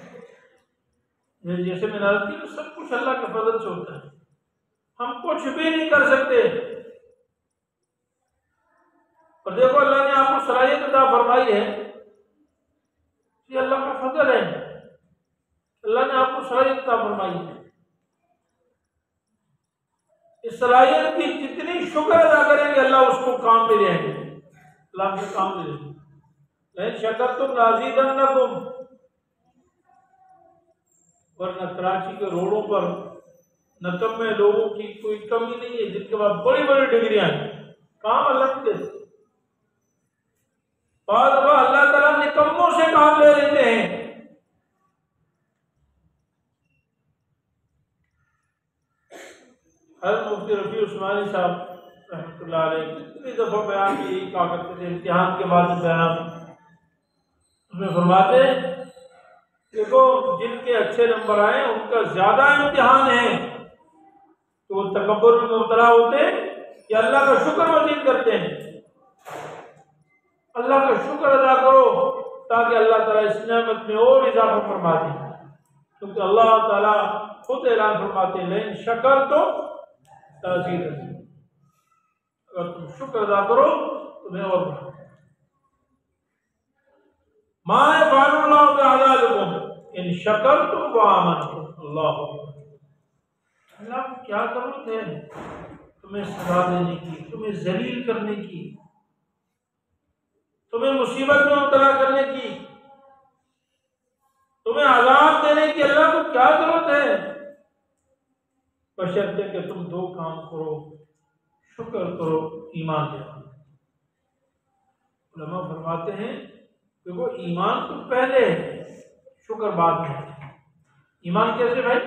جیسے میں نے عرض کی سب کچھ اللہ کے فضل سے ہوتا ہے، ہم کچھ بھی نہیں کر سکتے. اور دیکھو اللہ نے آپ کو صلاحیت عطا فرمائی ہے، یہ اللہ کا فضل ہے. اللہ نے آپ کو صلاحیت عطا فرمائی ہے. اس صلاحیت کی جتنی شکر ادا کریں گے اللہ اس کو کام میں دیں گے، اللہ سے کام میں دیں گے. لیکن شکرتم لازیدنکم، ورنہ کراچی کے روڈوں پر نکمے لوگوں کی کوئی کمی نہیں ہے جن کے پاس بڑی بڑی ڈگریاں ہیں، کام اللہ کے دیتے. بعض دفعہ اللہ تعالیٰ نکموں سے کام لے لیتے ہیں. حضرت مفتی رفیع عثمانی صاحب رحمۃ اللہ علیہ کتنی دفعہ بیان کی یہی کہا کرتے تھے امتحان کے بعد بیان، اس میں فرماتے دیکھو جن کے اچھے نمبر آئے ان کا زیادہ امتحان ہے تو وہ تکبر میں مبتلا ہوتے یا اللہ کا شکر مزید کرتے ہیں. اللہ کا شکر ادا کرو تاکہ اللہ تعالیٰ اس نعمت میں اور اضافہ فرما دے، کیونکہ اللہ تعالیٰ خود اعلان فرماتے ہیں لئن شکرتم لازیدنکم، اگر تم شکر ادا کرو تمہیں اور بڑھا. ما یفعل اللہ بعذابکم ان شکرتم وآمنتم. اللہ اللہ کو کیا ضرورت ہے تمہیں سزا دینے کی، تمہیں ذلیل کرنے کی، تمہیں مصیبت میں مبتلا کرنے کی، تمہیں عذاب دینے کی. اللہ کو کیا ضرورت ہے؟ بشرطے کہ تم دو کام کرو، شکر کرو، ایمان لے آؤ. علماء فرماتے ہیں کہ وہ ایمان تو پہلے ہے شکر بعد میں ہے. ایمان کیسے بھائی؟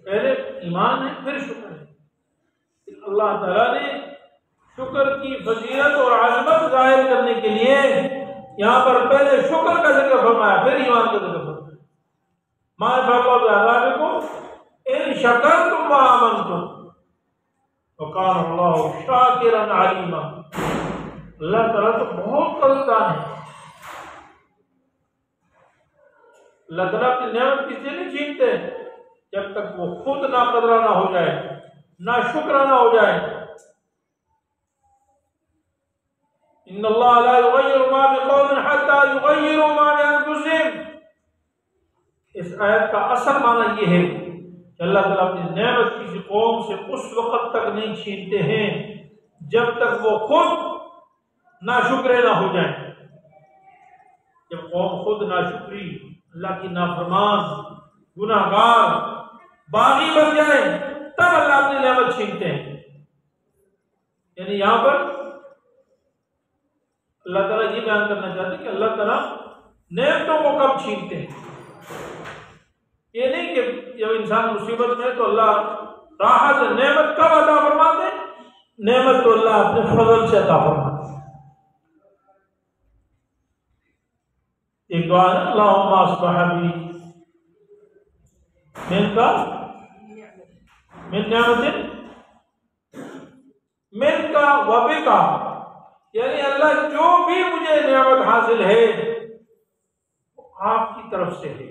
پہلے ایمان ہے پھر شکر ہے. اللہ تعالیٰ نے شکر کی فضیلت اور عظمت ظاہر کرنے کے لیے یہاں پر پہلے شکر کا ذکر فرمایا پھر ایمان کا ذکر فرمایا. ما یفعل اللہ بعذابکم ان شکرتم وآمنتم وکان اللہ شاکرا علیما. اللہ تعالیٰ تو بہت قدردان ہے. اللہ تعالیٰ اپنی نعمت کسی نہیں چھینتے جب تک وہ خود ناقدرہ نہ ہو جائے، نہ شکرہ نہ ہو جائے. ان اللہ لا یغیر ما بقوم حتی یغیروا ما بانفسہم. اس آیت کا اصل معنی یہ ہے کہ اللہ تعالیٰ اپنی نعمت کسی قوم سے اس وقت تک نہیں چھینتے ہیں جب تک وہ خود ناشکرے نہ ہو جائیں. جب قوم خود ناشکری، اللہ کی نافرمان، گناہ گار، باغی بن جائے تب اللہ اپنی نعمت چھینتے ہیں. یعنی یہاں پر اللہ تعالیٰ یہ بیان کرنا چاہتے ہیں کہ اللہ تعالیٰ نعمتوں کو کب چھینتے ہیں. یہ نہیں کہ جب انسان مصیبت میں ہے تو اللہ راحت نعمت کب عطا فرماتے ہیں؟ نعمت تو اللہ اپنے فضل سے عطا فرماتے ہیں. ایک دعا ہے اللہم اصبح بی من نعمت من کا وبی کا، یعنی اللہ جو بھی مجھے نعمت حاصل ہے وہ آپ کی طرف سے ہے،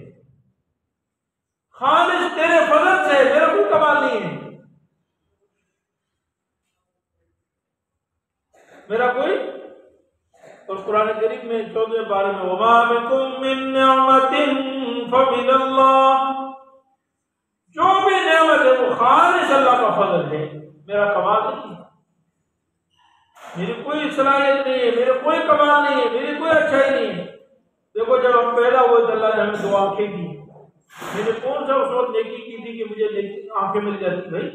خالص تیرے فضل سے، میرا کوئی کمال نہیں ہے، میرا کوئی۔ اور قرآن کریم میں 14 پارے میں وما بکم من نعمت فمن اللہ، جو بھی نعمت ہے وہ خالص اللہ کا فضل ہے، میرا کمال نہیں ہے، میری کوئی صلاحیت نہیں ہے، میرے کوئی کمال نہیں ہے، میری کوئی اچھائی نہیں ہے۔ دیکھو جب ہم پیدا ہوئے تو اللہ نے ہمیں 2 آنکھیں دی، میں نے کون سا اس وقت نیکی کی تھی کہ مجھے آنکھیں مل جاتی بھائی؟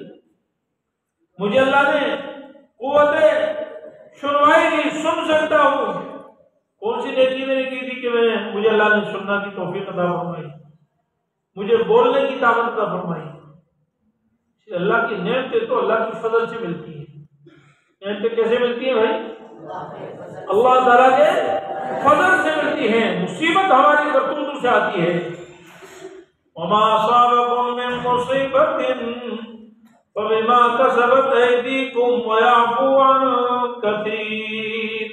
مجھے اللہ نے قوت سنوائی دی، سن سکتا ہوں، کون سی نیکی میں نے کی تھی کہ مجھے اللہ نے سننا کی توفیق عطا فرمائی، مجھے بولنے کی طاقت عطا فرمائی۔ اللہ کی نعمتیں تو اللہ کی فضل سے ملتی ہیں۔ نعمتیں کیسے ملتی ہیں بھائی؟ اللہ تعالیٰ کے فضل سے ملتی ہیں، مصیبت ہماری کرتوتوں سے آتی ہے۔ وما اصابكم من مصیبت فبما كسبت ايديكم ويعفو عن كثير،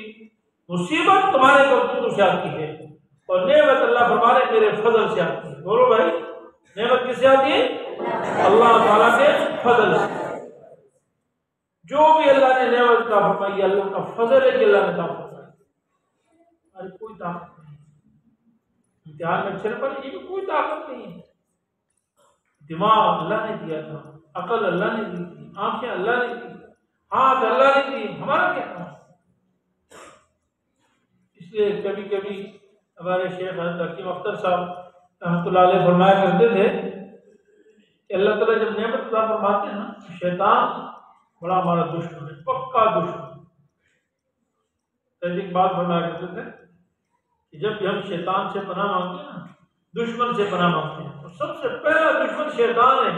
مصیبت تمہارے کرتوتوں سے آتی ہے اور نعمت اللہ فرمانے میرے فضل سے آتی ہے۔ بولو بھائی، نعمت کس سے آتی ہے؟ اللہ تعالیٰ کے فضل سے۔ جو بھی اللہ نے نعمت عطا فرمائی ہے اللہ کا فضل ہے کہ اللہ نے عطا فرمائی، اور کوئی طاقت نہیں۔ امتحان میں اچھے پر یہ کوئی طاقت نہیں ہے۔ دماغ اللہ نے دیا تھا، عقل اللہ نے دی تھی، آنکھیں اللہ نے دی، ہاتھ اللہ نے دی، ہمارا کیا تھا؟ اس لیے کبھی کبھی ہمارے شیخ حضرت حکیم اختر صاحب رحمۃ اللہ علیہ فرمایا کرتے تھے کہ اللہ تعالیٰ جب نعمت عطا فرماتے ہیں نا، شیطان بڑا ہمارا دشمن ہے، پکا دشمن۔ ایک بات فرمایا کرتے تھے کہ جب بھی ہم شیطان سے پناہ مانگتے ہیں نا، دشمن سے پناہ مانگتے ہیں، تو سب سے پہلا دشمن شیطان ہے۔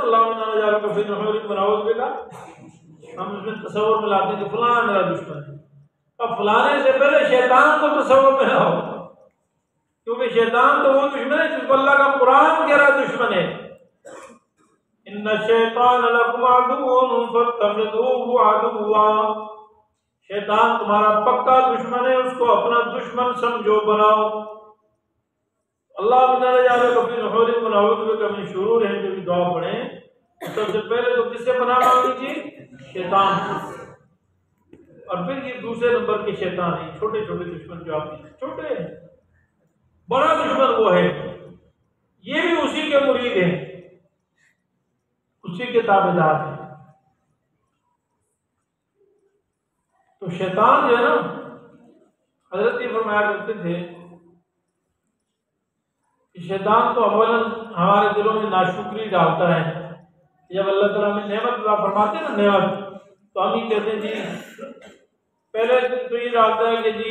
اللہ بنا ہم اس میں تصور میں لاتے ہیں کہ فلاں میرا دشمن ہے، اب فلانے سے پہلے شیطان کو تصور میں لاؤ، کیونکہ شیطان تو وہ دشمن ہے جس کو اللہ کا قرآن کہہ رہا دشمن ہے۔ ان الشیطان لکم عدو فاتخذوہ عدوا، شیطان تمہارا پکا دشمن ہے، اس کو اپنا دشمن سمجھو، بناؤ۔ اللہ تعالیٰ جعلہ کفی نحور ونعوذ بک من شرور ہے، جو بھی دعا پڑھیں سب سے پہلے تو کس سے پناہ مانگنی چاہیے؟ شیطان سے، اور پھر یہ دوسرے نمبر کے شیطان ہیں، چھوٹے چھوٹے دشمن جو آپ کے چھوٹے ہیں، بڑا دشمن وہ ہے، یہ بھی اسی کے مرید ہیں، اسی کے تابعدار ہیں۔ تو شیطان جو ہے نا، حضرت یہ فرمایا کرتے تھے کہ شیطان تو اولاً ہمارے دلوں میں ناشکری ڈالتا ہے۔ جب اللہ تعالیٰ ہمیں نعمت عطا فرماتے ہیں نا، نعمت، تو ہم یہ کہتے ہیں جی پہلے تو یہ ڈالتا ہے کہ جی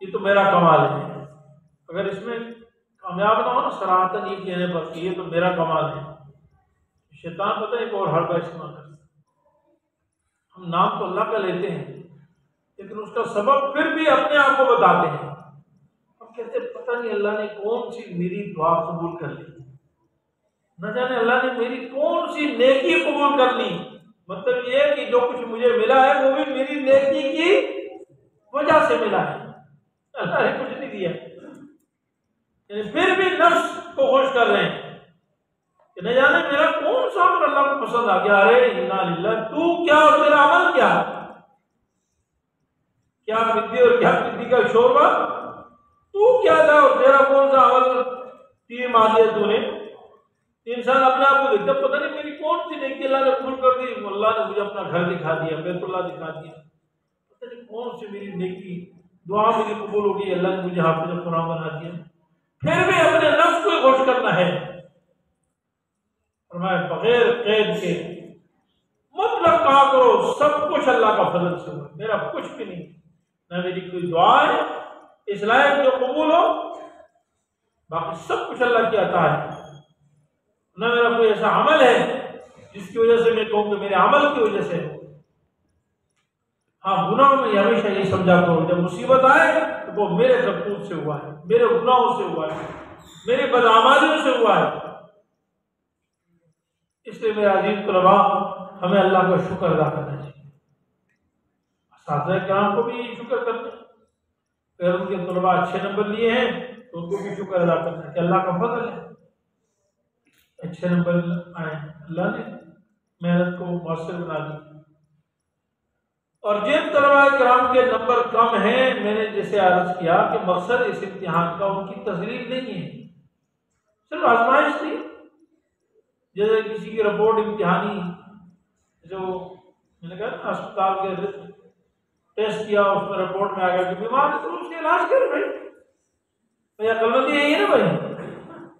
یہ تو میرا کمال ہے، اگر اس میں کامیاب نہ ہو نا صراحتاً یہ کہنے پر کہ یہ تو میرا کمال ہے، شیطان پتہ ہے ایک اور حربہ استعمال کرتا ہے۔ ہم نام تو اللہ کا لیتے ہیں لیکن اس کا سبب پھر بھی اپنے آپ کو بتاتے ہیں، ہم کہتے ہیں پتہ نہیں اللہ نے کون سی میری دعا قبول کر لی، نہ جانے اللہ نے میری کون سی نیکی قبول کر لی۔ مطلب یہ ہے کہ جو کچھ مجھے ملا ہے وہ بھی میری نیکی کی وجہ سے ملا ہے، اللہ نے کچھ نہیں دیا، یعنی پھر بھی نفس کو خوش کر رہے ہیں کہ نہ جانے میرا کون سا عمل اللہ کو پسند آ گیا، ارے انا للہ، تو کیا اور تیرا عمل کیا، کیا پدی اور کیا پدی کا شوربہ، تو کیا تھا اور تیرا کون سا عمل تیر مار دیا تو نے۔ انسان اپنے آپ کو دیکھتا پتہ نہیں میری کون سی نیکی اللہ نے قبول کر دی، اللہ نے مجھے اپنا گھر دکھا دیا، بیت اللہ دکھا دیا، پتہ نہیں کون سی میری نیکی دعا میری قبول ہو گئی، اللہ نے مجھے حافظ قرآن بنا دیا۔ پھر بھی اپنے نفس کو خوش کرنا ہے، فرمایا بغیر قید کے مطلب کہا کرو سب کچھ اللہ کا فضل سے ہوا، میرا کچھ بھی نہیں، نہ میری کوئی دعا ہے اس لائق جو قبول ہو، باقی سب کچھ اللہ کی عطا ہے، نہ میرا کوئی ایسا عمل ہے جس کی وجہ سے میں کہوں کہ میرے عمل کی وجہ سے۔ ہاں گناہوں میں ہمیشہ یہ سمجھا کرو جب مصیبت آئے تو وہ میرے کرتوت سے ہوا ہے، میرے گناہوں سے ہوا ہے، میری بدعمالیوں سے ہوا ہے۔ اس لیے میرے عزیز طلباء، ہمیں اللہ کا شکر ادا کرنا چاہیے، اساتذہ کرام کو بھی شکر کرنا ہے، اگر ان کے طلباء اچھے نمبر لیے ہیں تو ان کو بھی شکر ادا کرنا ہے کہ اللہ کا فضل ہے، اچھے نمبر آئے، اللہ نے محنت کو مؤثر بنا دی۔ اور جن طلباء کرام کے نمبر کم ہیں، میں نے جیسے عرض کیا کہ مقصد اس امتحان کا ان کی تذلیل نہیں ہے، صرف آزمائش تھی، جیسے کسی کی رپورٹ امتحانی جو میں نے کہا اسپتال کے ٹیسٹ کیا، اس میں رپورٹ میں آ گیا کہ بیمار ہے تو اس کے علاج کر بھائی، عقلمندی یہی ہے نا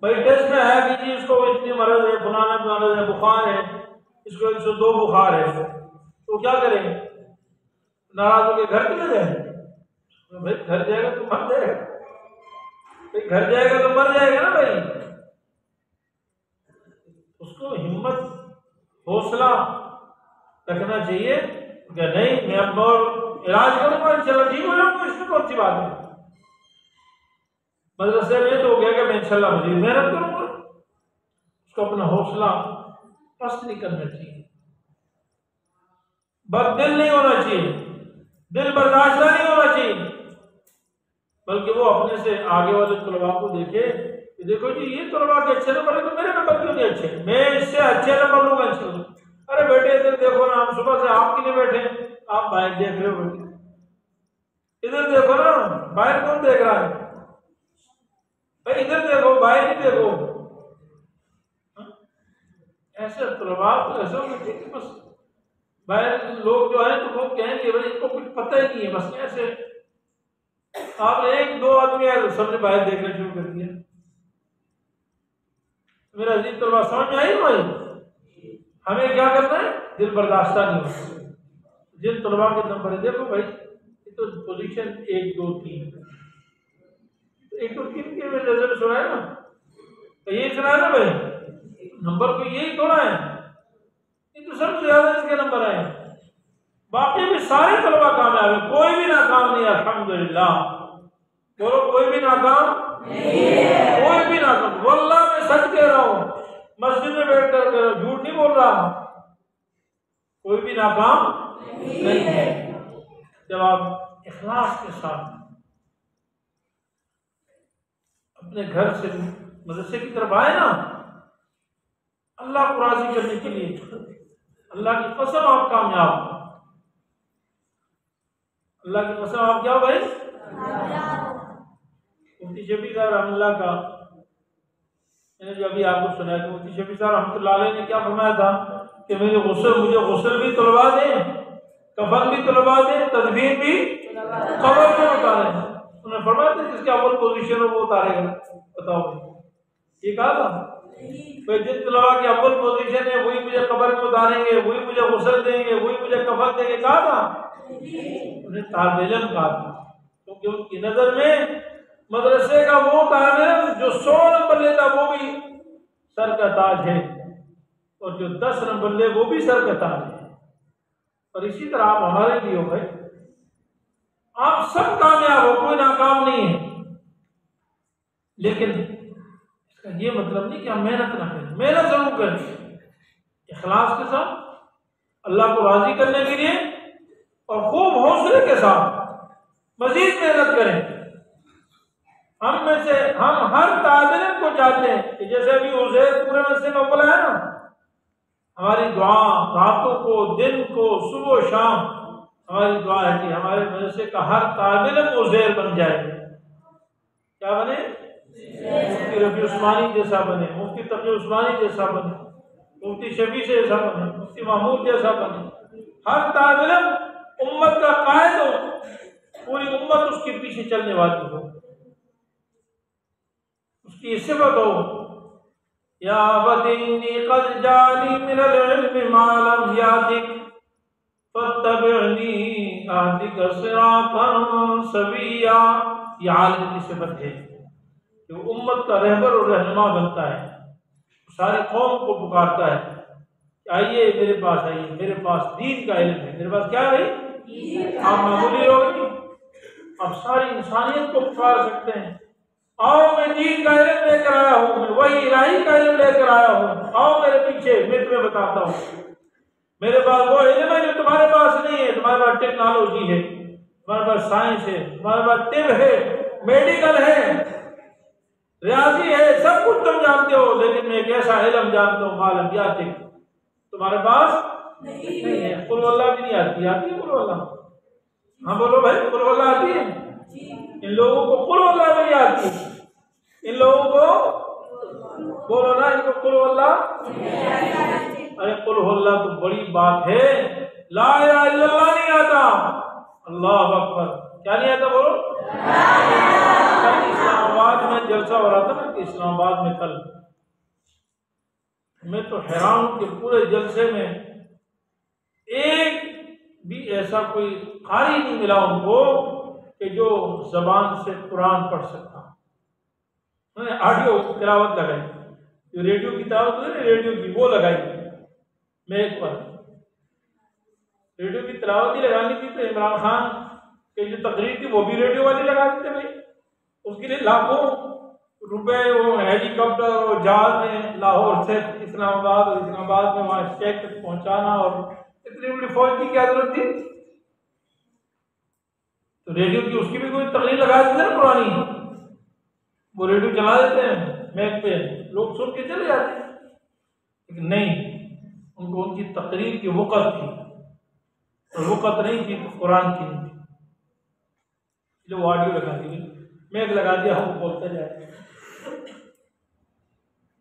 بھائی ٹیسٹ میں ہے کہ جی اس کو اتنی مرض ہے، فلانا مرض ہے، بخار ہے، اس کو 102 بخار ہے، تو کیا کریں؟ ناراض ہو کے گھر چلے جائیں؟ بھائی گھر جائے گا تو مر جائے گا، بھائی گھر جائے گا تو مر جائے گا نا بھائی۔ اس کو ہمت حوصلہ رکھنا چاہیے کہ نہیں میں اب اور علاج کروں گا انشاءاللہ ٹھیک ہو جاؤں گا، اس میں کون سی بات ہے۔ مدرسے میں تو ہو گیا کہ میں انشاءاللہ مزید محنت کروں گا، اس کو اپنا حوصلہ پست نہیں کرنا چاہیے، بد دل نہیں ہونا چاہیے، دل برداشتہ نہیں ہونا چاہیے، بلکہ وہ اپنے سے آگے والے طلباء کو دیکھے کہ دیکھو جی یہ طلباء کے اچھے نمبر ہیں تو میرے نمبر کیوں نہیں اچھے، میں اس سے اچھے نمبر لوں گا انشاءاللہ۔ ارے بیٹے ادھر دیکھو نا، ہم صبح سے آپ کے لیے بیٹھے، آپ باہر دیکھ رہے ہو، بیٹے ادھر دیکھو نا، باہر کون دیکھ رہا ہے بھائی، ادھر دیکھو باہر نہیں دیکھو۔ ایسے طلباء تو ایسے ہونا چاہیے کہ بس باہر لوگ جو ہیں تو وہ کہیں گے بھائی ان کو کچھ پتہ ہی نہیں ہے، بس ایسے آپ نے 1-2 آدمی آئے تو سب نے باہر دیکھنا شروع کر دیا۔ میرا عزیز طلباء سمجھ میں آئی بھائی، ہمیں کیا کرنا ہے؟ دل برداشتہ نہیں ہوتا۔ جن طلباء کے نمبر دیکھو بھائی یہ تو پوزیشن 1 2 3 1 2 3 کے میں رزلٹ سنا ہے نا، تو یہی سنا ہے نا بھائی، نمبر تو یہی تھوڑا ہے، یہ تو سب سے زیادہ اس کے نمبر آئے، باقی بھی سارے طلباء کامیاب ہیں، کوئی بھی ناکام نہیں ہے الحمدللہ۔ بولو کوئی بھی ناکام نہیں، کوئی بھی ناکام، واللہ میں سچ کہہ رہا ہوں، مسجد میں بیٹھ کر جھوٹ نہیں بول رہا، کوئی بھی ناکام نہیں ہے۔ جب آپ اخلاص کے ساتھ اپنے گھر سے مدرسے کی طرف آئے نا، اللہ کو راضی کرنے کے لیے، اللہ کی قسم آپ کامیاب، اللہ کی قسم آپ کیا بھائی؟ مفتی شفیع صاحب رحمۃ اللہ کا میں نے جو ابھی آپ کو سنا کہ مفتی شفیع صاحب رحمۃ اللہ علیہ نے کیا فرمایا تھا کہ مجھے غسل بھی طلباء دیں، کفن بھی طلباء دیں، تدفین بھی قبر میں اتاریں۔ انہوں نے فرمایا تھا جس کی اول پوزیشن ہو وہ اتارے گا، بتاؤ بھائی یہ کہا تھا بھائی جن طلباء کی اول پوزیشن ہے وہی مجھے قبر میں اتاریں گے، وہی مجھے غسل دیں گے، وہی مجھے کفن دیں گے، کہا تھا انہیں طالب علم کہا تھا، کیونکہ ان کی نظر میں مدرسے کا وہ طالب علم جو 100 نمبر لیتا وہ بھی سر کا تاج ہے، اور جو 10 نمبر لے وہ بھی سر کا تاج ہے۔ اور اسی طرح آپ ہمارے لیے ہو بھائی، آپ سب کامیاب ہو، کوئی ناکام نہیں ہے، لیکن اس کا یہ مطلب نہیں کہ ہم محنت نہ کریں، محنت ضرور کریں اخلاص کے ساتھ، اللہ کو راضی کرنے کے لیے، اور خوب حوصلے کے ساتھ مزید محنت کریں۔ ہم میں سے ہم ہر طالب علم کو چاہتے ہیں کہ جیسے ابھی عزیر پورے مسجد میں اول ہے نا، ہماری دعا راتوں کو دن کو صبح و شام ہماری دعا ہے کہ ہمارے مدرسے کا ہر طالب علم عزیر بن جائے، کیا بنے؟ مفتی رفیع عثمانی جیسا بنے، مفتی تقی عثمانی جیسا بنے، مفتی شفیع سے جیسا بنے، مفتی محمود جیسا بنے، ہر طالب علم امت کا قائد ہو، پوری امت اس کے پیچھے چلنے والی ہو، اس کی صفت ہو یا ودینی قد جانی من العلم ما لم یاتک فاتبعنی اہدک صراطا سویا۔ یہ عالم کی صفت ہے کہ وہ امت کا رہبر اور رہنما بنتا ہے، ساری قوم کو پکارتا ہے کہ آئیے میرے پاس، آئیے میرے پاس دین کا علم ہے، میرے پاس کیا ہے؟ آپ معمولی لوگ نہیں، آپ ساری انسانیت کو پکار سکتے ہیں، آؤ میں دین کا علم لے کر آیا ہوں، میں وہی الہی کا علم لے کر آیا ہوں، آؤ میرے پیچھے، میں تمہیں بتاتا ہوں، میرے پاس وہ علم ہے جو تمہارے پاس نہیں ہے. تمہارے پاس ٹیکنالوجی ہے, تمہارے پاس سائنس ہے, تمہارے پاس طب ہے, میڈیکل ہے, ریاضی ہے, سب کچھ تم جانتے ہو, لیکن میں ایک ایسا علم جانتا ہوں معلوم یا تمہارے پاس نہیں ہے. قل واللہ بھی نہیں آتی. آتی ہے قل واللہ؟ ہاں بولو بھائی, قل واللہ آتی ہے؟ ان لوگوں کو قل واللہ نہیں آتی. ان لوگوں کو بولو نا, ان کو قل واللہ. ارے قل واللہ تو بڑی بات ہے, لا الہ الا اللہ نہیں آتا. اللہ اکبر. کیا نہیں آتا بولو؟ اسلام آباد میں جلسہ ہو رہا تھا نا, کہ اسلام آباد میں کل, میں تو حیران ہوں کہ پورے جلسے میں ایک بھی ایسا کوئی قاری نہیں ملا ان کو کہ جو زبان سے قرآن پڑھ سکتا. انہوں نے آڈیو تلاوت لگائی, جو ریڈیو کی تلاوت ہوئی نا, ریڈیو کی وہ لگائی. میں ایک بار ریڈیو کی تلاوت ہی لگانی تھی تو عمران خان کی جو تقریر تھی وہ بھی ریڈیو والی لگا دیتے بھائی. اس کے لیے لاکھوں روپے وہ ہیلی کاپٹر اور جہاز میں لاہور سے اسلام آباد اور اسلام آباد میں وہاں اسٹیٹ تک پہنچانا, اور اتنی بڑی فوج کی کیا ضرورت تھی؟ تو ریڈیو کی اس کی بھی کوئی تقریر لگا دیتے نا پرانی, وہ ریڈیو چلا دیتے ہیں میک پہ, لوگ سن کے چلے جاتے ہیں. لیکن نہیں, ان کو ان کی تقریر کی وقت تھی, اور وقت نہیں تھی تو قرآن کی نہیں تھی. جو وہ آڈیو لگا دی, میک لگا دیا, ہم بولتے جائے.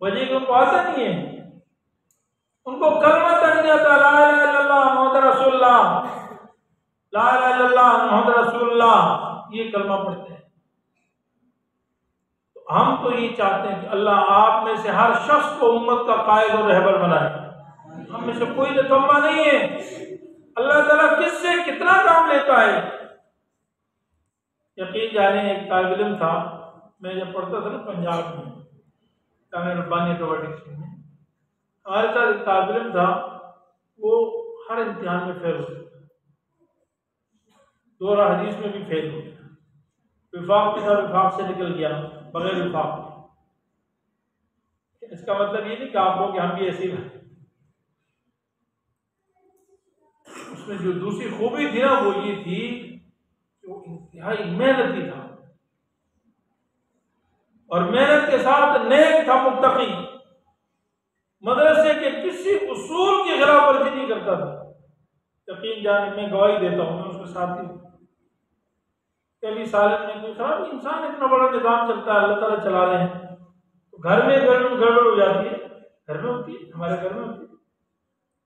وجہ کہ ان کو آتا نہیں ہے, ان کو کلمہ تک نہیں آتا. لا الہ الا اللہ محمد رسول اللہ, لا الہ الا اللہ محمد رسول اللہ, یہ کلمہ پڑھتے ہیں. تو ہم تو یہ چاہتے ہیں کہ اللہ آپ میں سے ہر شخص کو امت کا قائد اور رہبر بنائے. ہم میں سے کوئی نکما نہیں ہے. اللہ تعالیٰ کس سے کتنا کام لیتا ہے. یقین جانے, ایک طالب علم تھا, میں جب پڑھتا تھا نا پنجاب میں کامل ربانی ایکروبیٹکس میں, ہمارے ساتھ ایک طالب علم تھا, وہ ہر امتحان میں فیل ہوتا تھا, دورہ حدیث میں بھی فیل ہو گیا, وفاق کے ساتھ وفاق سے نکل گیا بغیر وفاق. اس کا مطلب یہ نہیں کہ آپ کو کہ ہم بھی ایسے ہی. اس میں جو دوسری خوبی تھی نا وہ یہ تھی کہ وہ انتہائی محنتی تھا, اور محنت کے ساتھ نیک تھا, متقی, مدرسے کے کسی اصول کی خلاف ورزی نہیں کرتا تھا. یقین جانے, میں گواہی دیتا ہوں, میں اس کے ساتھی ہوں. کبھی سالن میں کوئی خراب, انسان اتنا بڑا نظام چلتا ہے, اللہ تعالیٰ چلا رہے ہیں, تو گھر میں گڑبڑ ہو جاتی ہے, گھر میں ہوتی ہے, ہمارے گھر میں ہوتی ہے.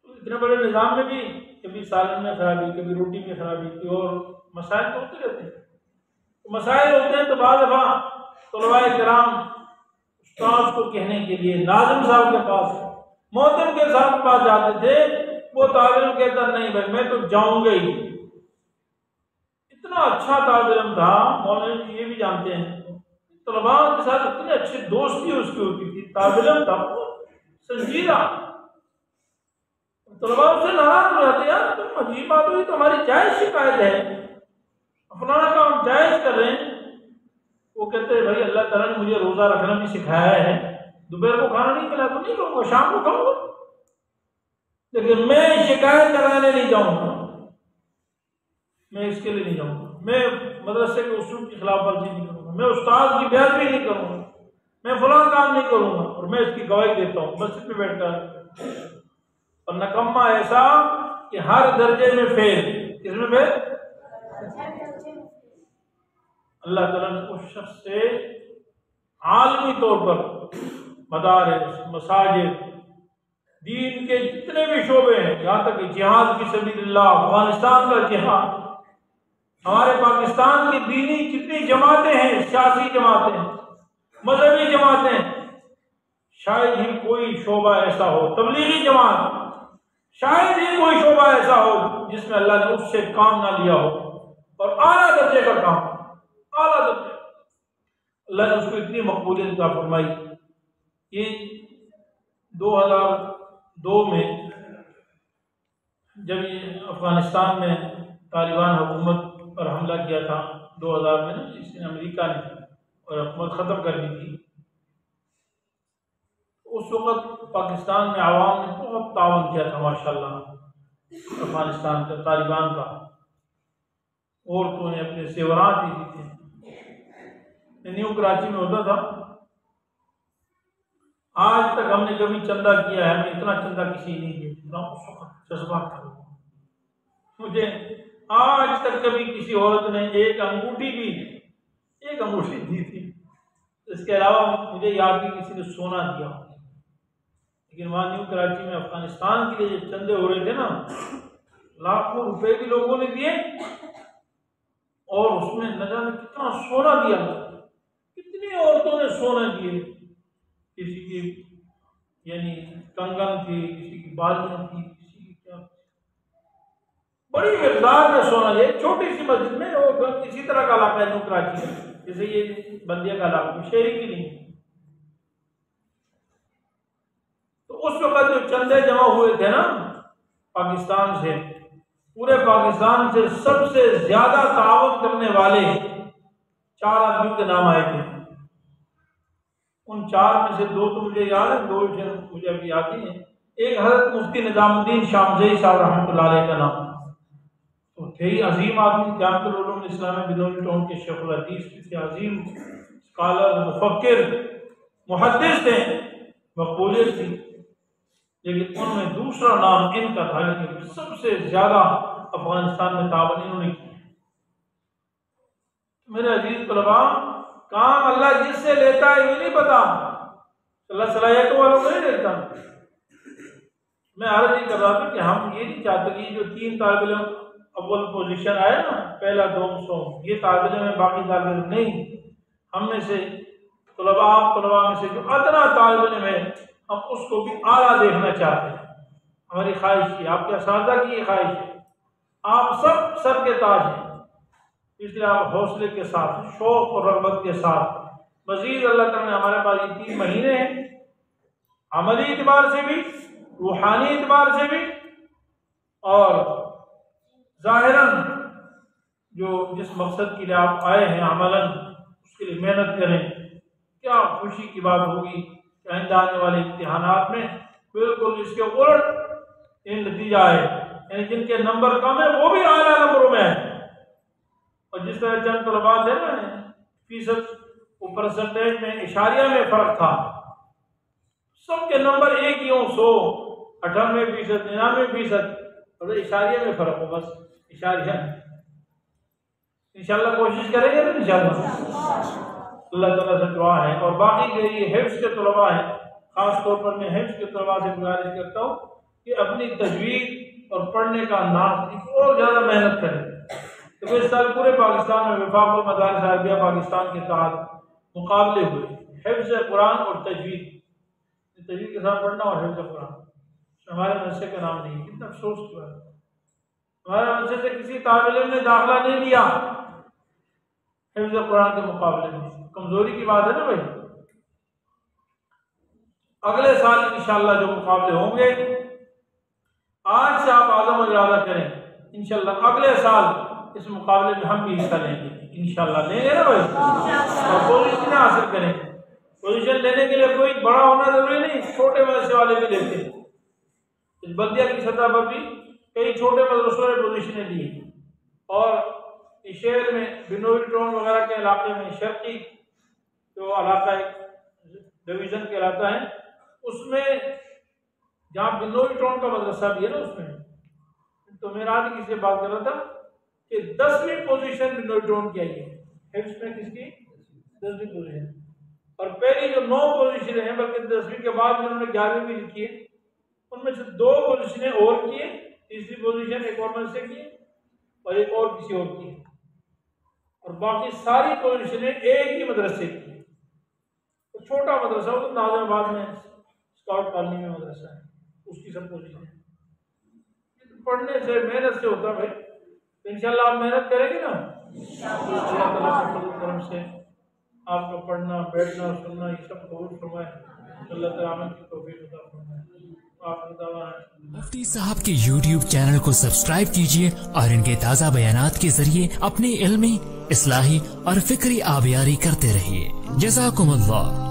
تو اتنے بڑے نظام میں بھی کبھی سالن میں خرابی, کبھی روٹی میں خرابی, کوئی اور مسائل تو ہوتے رہتے ہیں. مسائل ہوتے ہیں تو بعض دفعہ طلباء کرام استاد کو کہنے کے لیے ناظم صاحب کے پاس, محتم کے صاحب کے پاس جاتے تھے. وہ طالب علم کہتا نہیں بھائی میں تو جاؤں گا ہی. اتنا اچھا طالب علم تھا, مولانا جی یہ بھی جانتے ہیں, طلباء کے ساتھ اتنے اچھی دوستی اس کی ہوتی تھی. طالب علم تھا سنجیدہ, طلباء سے ناراض ہو جاتے, یار تم عجیب بات ہوئی, تمہاری جائز شکایت ہے, فلانا کام جائز کر رہے ہیں. وہ کہتے ہیں بھائی اللہ تعالیٰ نے مجھے روزہ رکھنا بھی سکھایا ہے, دوپہر کو کھانا نہیں کھلا تو نہیں کھاؤں گا, شام کو کھاؤں گا, لیکن میں شکایت کرانے نہیں جاؤں گا, میں اس کے لیے نہیں جاؤں گا. میں مدرسے کے اصول کی خلاف ورزی نہیں کروں گا, میں استاد کی بیعت بھی نہیں کروں گا, میں فلاں کام نہیں کروں گا. اور میں اس کی گواہی دیتا ہوں مسجد میں بیٹھ کر. اور نکما ایسا کہ ہر درجے میں فیل. کس میں فیل؟ اللہ تعالیٰ نے اس شخص سے عالمی طور پر مدارس, مساجد, دین کے جتنے بھی شعبے ہیں, یہاں تک کہ جہاد فی سبیل اللہ, افغانستان کا جہاد, ہمارے پاکستان کی دینی جتنی جماعتیں ہیں, سیاسی جماعتیں, مذہبی جماعتیں, شاید ہی کوئی شعبہ ایسا ہو, تبلیغی جماعت, شاید ہی کوئی شعبہ ایسا ہو جس میں اللہ نے اس سے کام نہ لیا ہو, اور اعلیٰ درجے کا کام, اعلیٰ درجے. اللہ نے اس کو اتنی مقبولیت عطا فرمائی. یہ 2002 میں جب یہ افغانستان میں طالبان حکومت پر حملہ کیا تھا 2000 میں, جس نے امریکہ نے, اور حکومت ختم کر دی تھی, اس وقت پاکستان میں عوام نے بہت تعاون کیا تھا ماشاءاللہ. افغانستان کا طالبان کا، عورتوں نے اپنے زیورات دی تھے. نیو کراچی میں ہوتا تھا. آج تک ہم نے کبھی چندہ کیا ہے، ہمیں اتنا چندہ کسی نہیں دیا جتنا اس وقت جذبات تھا. مجھے آج تک کبھی کسی عورت نے ایک انگوٹھی دی تھی. اس کے علاوہ مجھے یاد نہیں کسی نے سونا دیا. لیکن وہاں نیو کراچی میں افغانستان کے لیے جو چندے ہو رہے تھے نا، لاکھوں روپے بھی لوگوں نے دیے اور اس میں نہ جانے کتنا سونا دیا. کتنی عورتوں نے سونا دیے. کسی کی یعنی کنگن تھی، کسی کی بالیاں تھی، کسی کی کیا بڑی مقدار میں سونا دیا. چھوٹی سی مسجد میں، اور اسی طرح کا علاقہ ہے نیو کراچی میں، جیسے یہ بندیا کا علاقہ شہری بھی نہیں. تو اس وقت جو چندے جمع ہوئے تھے نا پاکستان سے، پورے پاکستان سے سب سے زیادہ تعاون کرنے والے 4 آدمیوں کے نام آئے تھے. ان 4 میں سے 2 تو مجھے یاد ہے، 2 مجھے ابھی یاد نہیں ہے. ایک حضرت مفتی نظام الدین شامزئی صاحب رحمۃ اللہ علیہ کا نام، تو تھے ہی عظیم آدمی، جامعۃ العلوم الاسلامیہ بنوری ٹاؤن کے شیخ الحدیث تھے، عظیم اسکالر، مفکر، محدث تھے، مقبولیت تھی. لیکن ان میں دوسرا نام ان کا تھا کہ سب سے زیادہ افغانستان میں تعاون انہوں نے کیا. میرے عزیز طلباء، کام اللہ جس سے لیتا ہے یہ نہیں پتا، اللہ صلاحیتوں والوں کو نہیں دیتا. میں عرض یہ کر رہا تھا کہ ہم یہ نہیں چاہتے کہ جو 3 طالب علم اول پوزیشن آئے نا، پہلا 200، یہ طالب علم ہے، باقی طالب علم نہیں. ہم میں سے طلباء میں سے جو ادنا طالب علم ہے، ہم اس کو بھی اعلیٰ دیکھنا چاہتے ہیں. ہماری خواہش کی، آپ کے اساتذہ کی یہ خواہش ہے. آپ سب سر کے تاج ہیں، اس لیے آپ حوصلے کے ساتھ، شوق اور رغبت کے ساتھ مزید اللہ تعالیٰ نے ہمارے پاس یہ 3 مہینے ہیں، عملی اعتبار سے بھی، روحانی اعتبار سے بھی، اور ظاہراً جو جس مقصد کے لیے آپ آئے ہیں عملاً اس کے لیے محنت کریں. کیا خوشی کی بات ہوگی کہ آئندہ آنے والے امتحانات میں بالکل اس کے الٹ نتیجہ ہے، یعنی جن کے نمبر کم ہیں وہ بھی اعلیٰ نمبروں میں ہیں. اور جس طرح چند طلباء تھے نا، فیصد وہ پرسنٹیج میں اشاریہ میں فرق تھا، سب کے نمبر ایک ہی ہوں، 100، 98%، 99%، اور اشاریہ میں فرق ہو، بس اشاریہ. انشاءاللہ کوشش کریں گے نا انشاءاللہ. اللہ تعالیٰ سے دعا ہے. اور باقی کے یہ حفظ کے طلباء ہیں، خاص طور پر میں حفظ کے طلباء سے گزارش کرتا ہوں کہ اپنی تجوید اور پڑھنے کا انداز کی اور زیادہ محنت کریں. تو اس سال پورے پاکستان میں وفاق المدارس عربیہ پاکستان کے تحت مقابلے ہوئے حفظ قرآن اور تجوید کے ساتھ پڑھنا اور حفظ قرآن. ہمارے مدرسے کا نام نہیں. کتنا افسوس کی بات ہے، ہمارے مدرسے سے کسی طالب علم نے داخلہ نہیں لیا حفظ قرآن کے مقابلے میں. کمزوری کی بات ہے نا بھائی. اگلے سال انشاءاللہ جو مقابلے ہوں گے، آج سے آپ عزم و ارادہ کریں، انشاءاللہ اگلے سال اس مقابلے میں ہم بھی حصہ لیں گے انشاءاللہ. لیں گے نا بھائی، اور پوزیشن حاصل کریں. پوزیشن لینے کے لیے کوئی بڑا ہونا ضروری نہیں، چھوٹے مدرسے والے بھی لیتے ہیں. اس بلدیہ کی سطح پر بھی کئی چھوٹے مدرسوں نے پوزیشنیں لی، اور اس شہر میں بنوری ٹاؤن وغیرہ کے علاقے میں شرقی جو علاقہ ڈویژن کہلاتا ہے، اس میں جہاں بنوری ٹاؤن کا مدرسہ بھی ہے نا، اس میں تو میرا آج کسی سے بات کر رہا تھا کہ 10ویں پوزیشن بنوری ٹاؤن کی آئی ہے حفظ میں. کس کی 10ویں پوزیشن. اور پہلی جو 9 پوزیشنیں ہیں، بلکہ 10ویں کے بعد جنہوں نے 11ویں بھی لکھی ہے، ان میں سے 2 پوزیشنیں اور کی ہیں، تیسری پوزیشن ایک اور مدرسے کی ہے اور ایک اور کسی اور کی ہے، اور باقی ساری پوزیشنیں ایک ہی مدرسے کی ہیں. تو چھوٹا مدرسہ ہو تو ناظم آباد میں اسکاؤٹ کالونی میں مدرسہ ہے، اس کی سب پوزیشن ہے. پڑھنے سے محنت سے ہوتا ہے بھائی. انشاءاللہ آپ محنت کریں گے نا، اللہ تعالیٰ کے فضل و کرم سے آپ کا پڑھنا، بیٹھنا، سننا یہ سب قبول فرمائے. اللہ تعالیٰ عمل کی توفیق عطا فرمائے. مفتی صاحب کے YouTube چینل کو سبسکرائب کیجیے اور ان کے تازہ بیانات کے ذریعے اپنی علمی، اصلاحی اور فکری آبیاری کرتے رہیے. جزاکم اللہ.